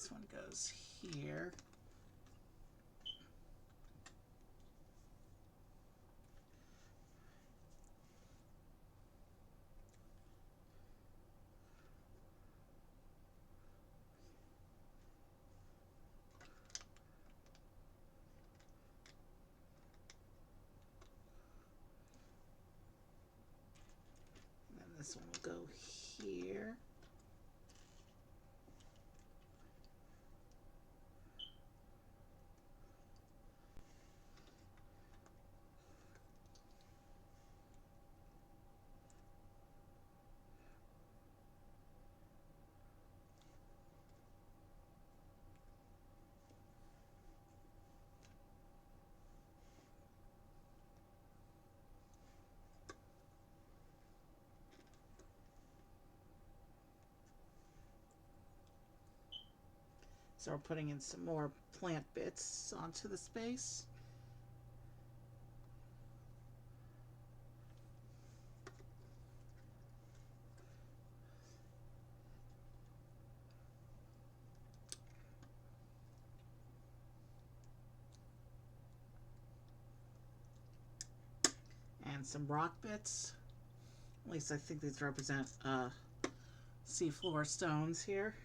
Speaker 1: this one goes here. And then this one will go here. So we're putting in some more plant bits onto the space. And some rock bits. At least I think these represent seafloor stones here.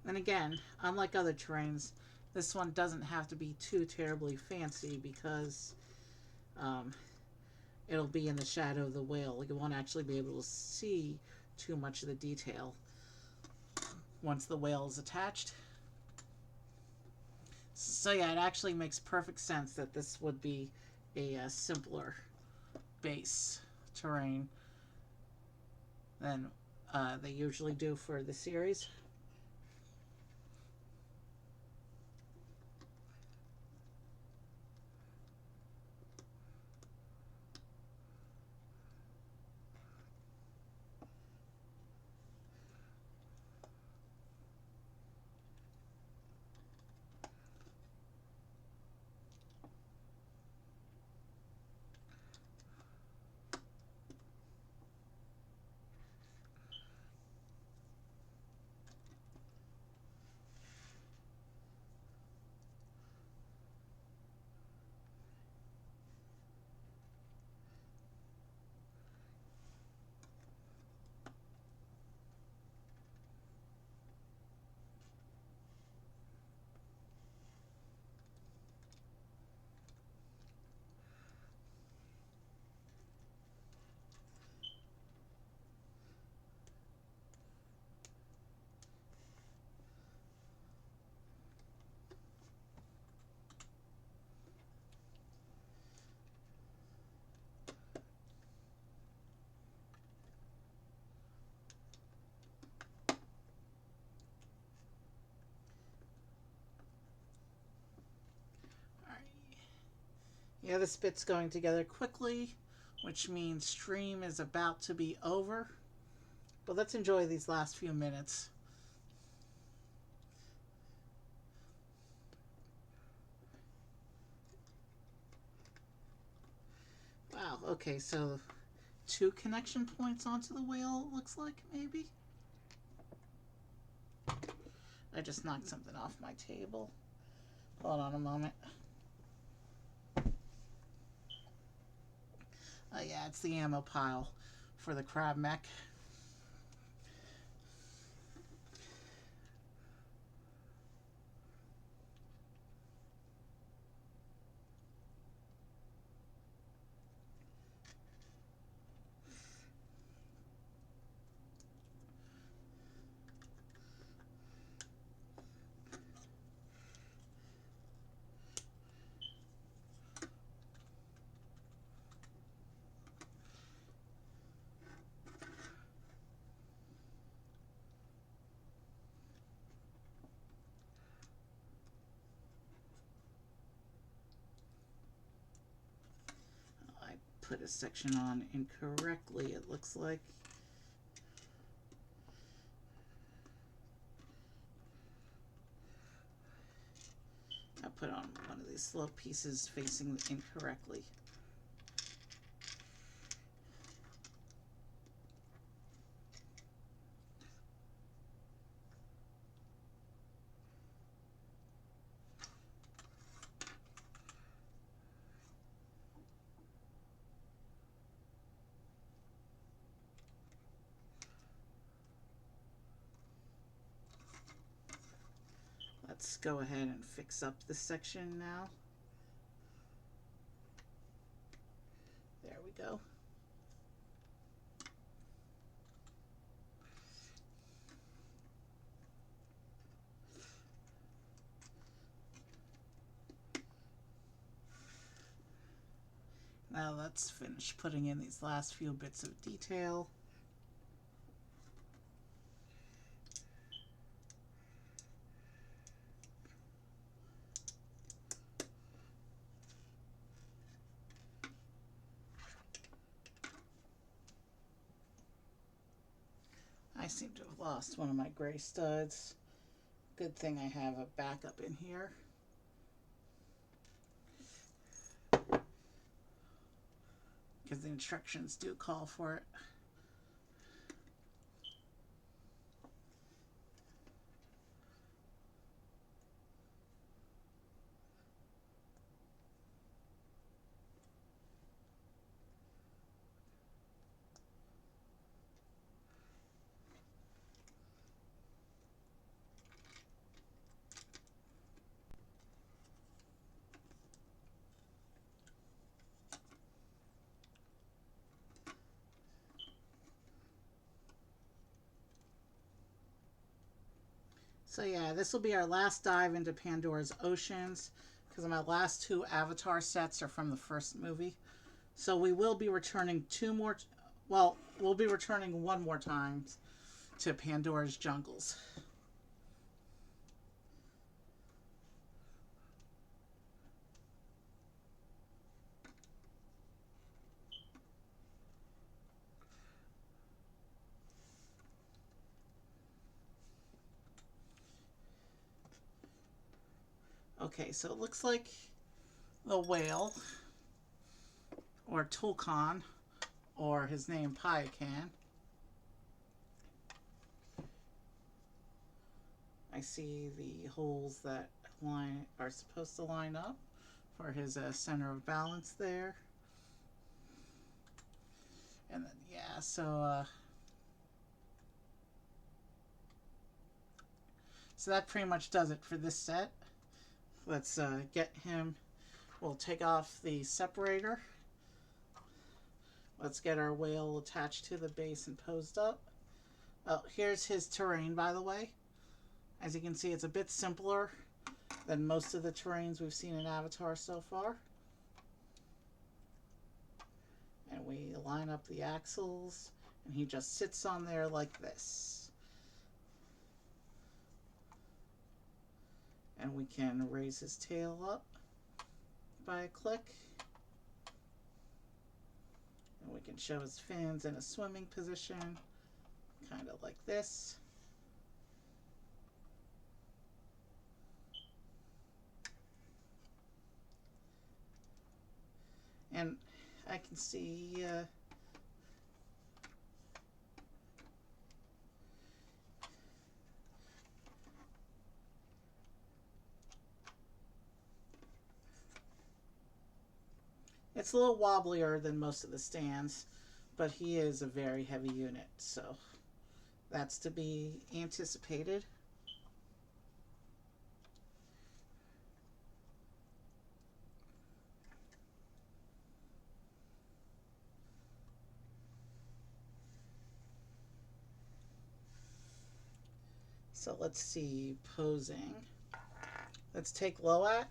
Speaker 1: And again, unlike other terrains, this one doesn't have to be too terribly fancy because it'll be in the shadow of the whale. You won't actually be able to see too much of the detail once the whale is attached. So yeah, it actually makes perfect sense that this would be a simpler base terrain than they usually do for the series. Yeah, this bit's going together quickly, which means stream is about to be over. But let's enjoy these last few minutes. Wow, okay, so 2 connection points onto the whale, it looks like, maybe? I just knocked something off my table. Hold on a moment. Oh yeah, it's the ammo pile for the crab mech. put a section on incorrectly, it looks like. I put on one of these slope pieces facing incorrectly. Let's go ahead and fix up this section now. There we go. Now let's finish putting in these last few bits of detail. I seem to have lost one of my gray studs. Good thing I have a backup in here. Because the instructions do call for it. So yeah, this will be our last dive into Pandora's Oceans, because my last two Avatar sets are from the first movie. So we will be returning we'll be returning one more time to Pandora's Jungles. Okay, so it looks like the whale, or Tulkun, or his name Payakan. I see the holes that are supposed to line up for his center of balance there. And then, yeah, so that pretty much does it for this set. Let's get him. We'll take off the separator. Let's get our whale attached to the base and posed up. Oh, here's his terrain, by the way. As you can see, it's a bit simpler than most of the terrains we've seen in Avatar so far. And we line up the axles, and he just sits on there like this. And we can raise his tail up by a click. And we can show his fins in a swimming position, kind of like this. And I can see it's a little wobblier than most of the stands, but he is a very heavy unit, so that's to be anticipated. So let's see, posing. Let's take Loat.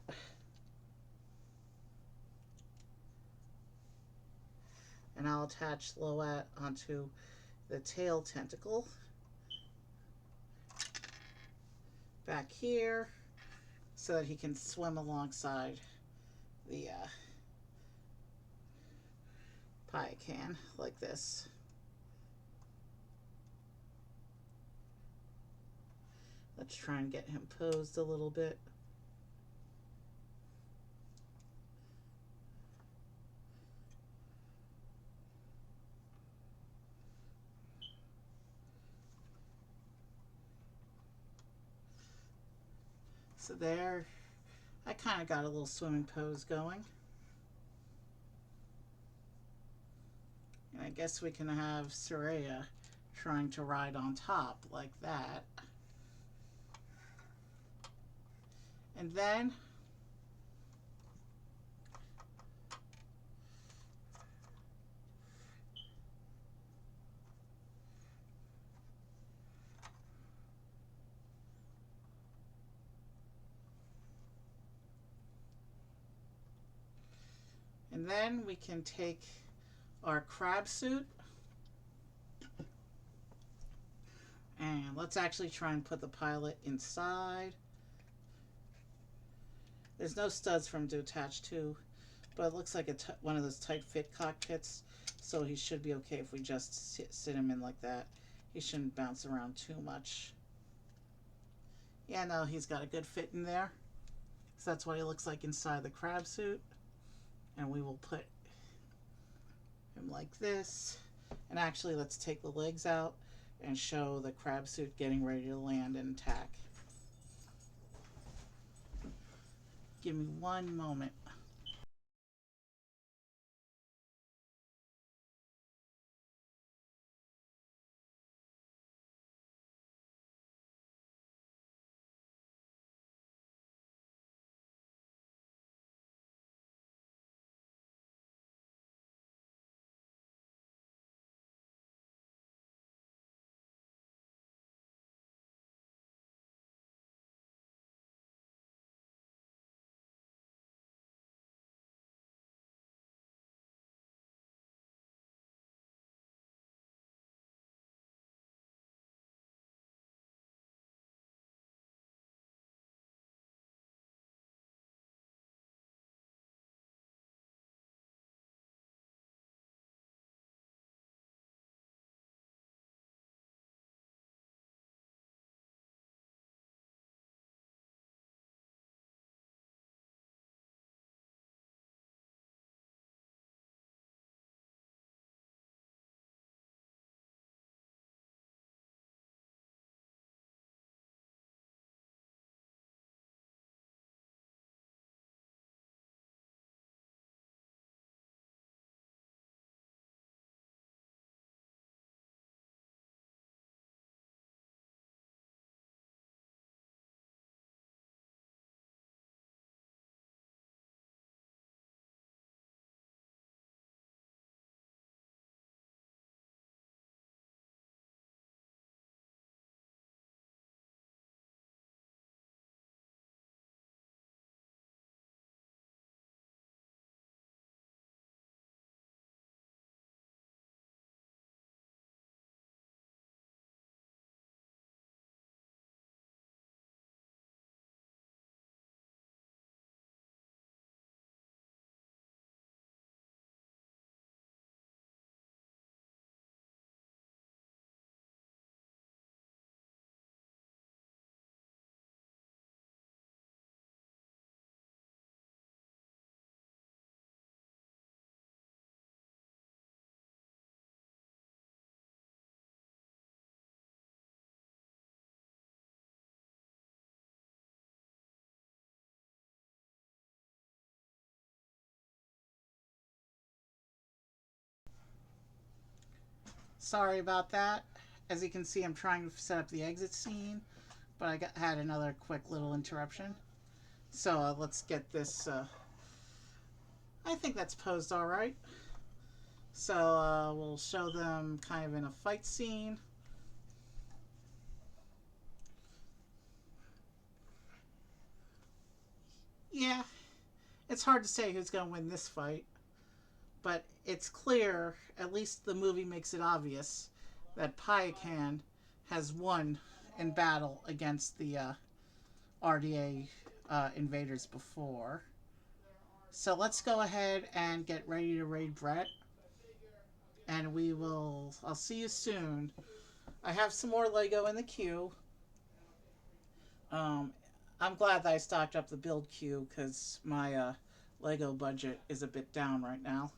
Speaker 1: And I'll attach Loat onto the tail tentacle. Back here, so that he can swim alongside Payakan like this. Let's try and get him posed a little bit. So there, I kind of got a little swimming pose going. And I guess we can have Tsireya trying to ride on top like that. And then we can take our crab suit and let's actually try and put the pilot inside. There's no studs for him to attach to, but it looks like one of those tight fit cockpits, so he should be okay if we just sit him in like that. He shouldn't bounce around too much. Yeah, no, he's got a good fit in there. So that's what he looks like inside the crab suit. And we will put him like this. And actually, let's take the legs out and show the crab suit getting ready to land and attack. Give me one moment. Sorry about that. As you can see, I'm trying to set up the exit scene, but I had another quick little interruption. So let's get this. I think that's posed all right. So we'll show them kind of in a fight scene. Yeah, it's hard to say who's going to win this fight, but it's clear, at least the movie makes it obvious, that Payakan has won in battle against the RDA invaders before. So let's go ahead and get ready to raid Brett. and I'll see you soon. I have some more Lego in the queue. I'm glad that I stocked up the build queue because my Lego budget is a bit down right now.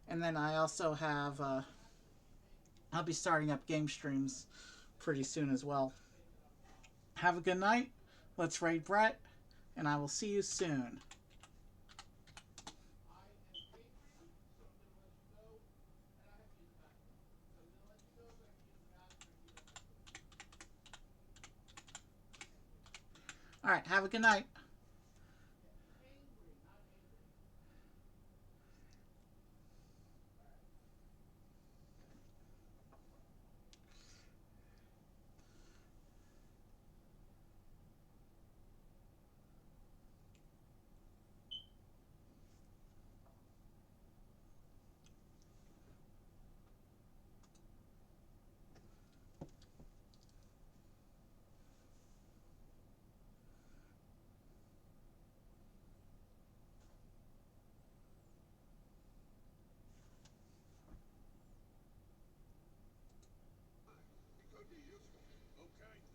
Speaker 1: And then I also have, I'll be starting up game streams pretty soon as well. Have a good night. Let's raid Brett, and I will see you soon. Alright, have a good night.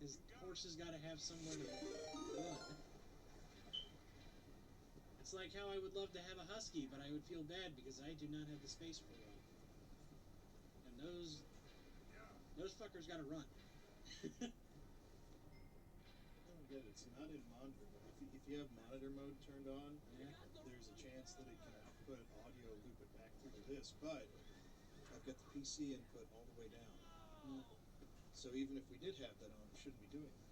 Speaker 3: His horses got to have somewhere to run. It's like how I would love to have a husky, but I would feel bad because I do not have the space for one. And those fuckers got to run.
Speaker 4: I don't get it. It's not in monitor mode. If you have monitor mode turned on, there's a chance that it can output audio, loop it back through to this. But I've got the PC input all the way down. So even if we did have that on, we shouldn't be doing that.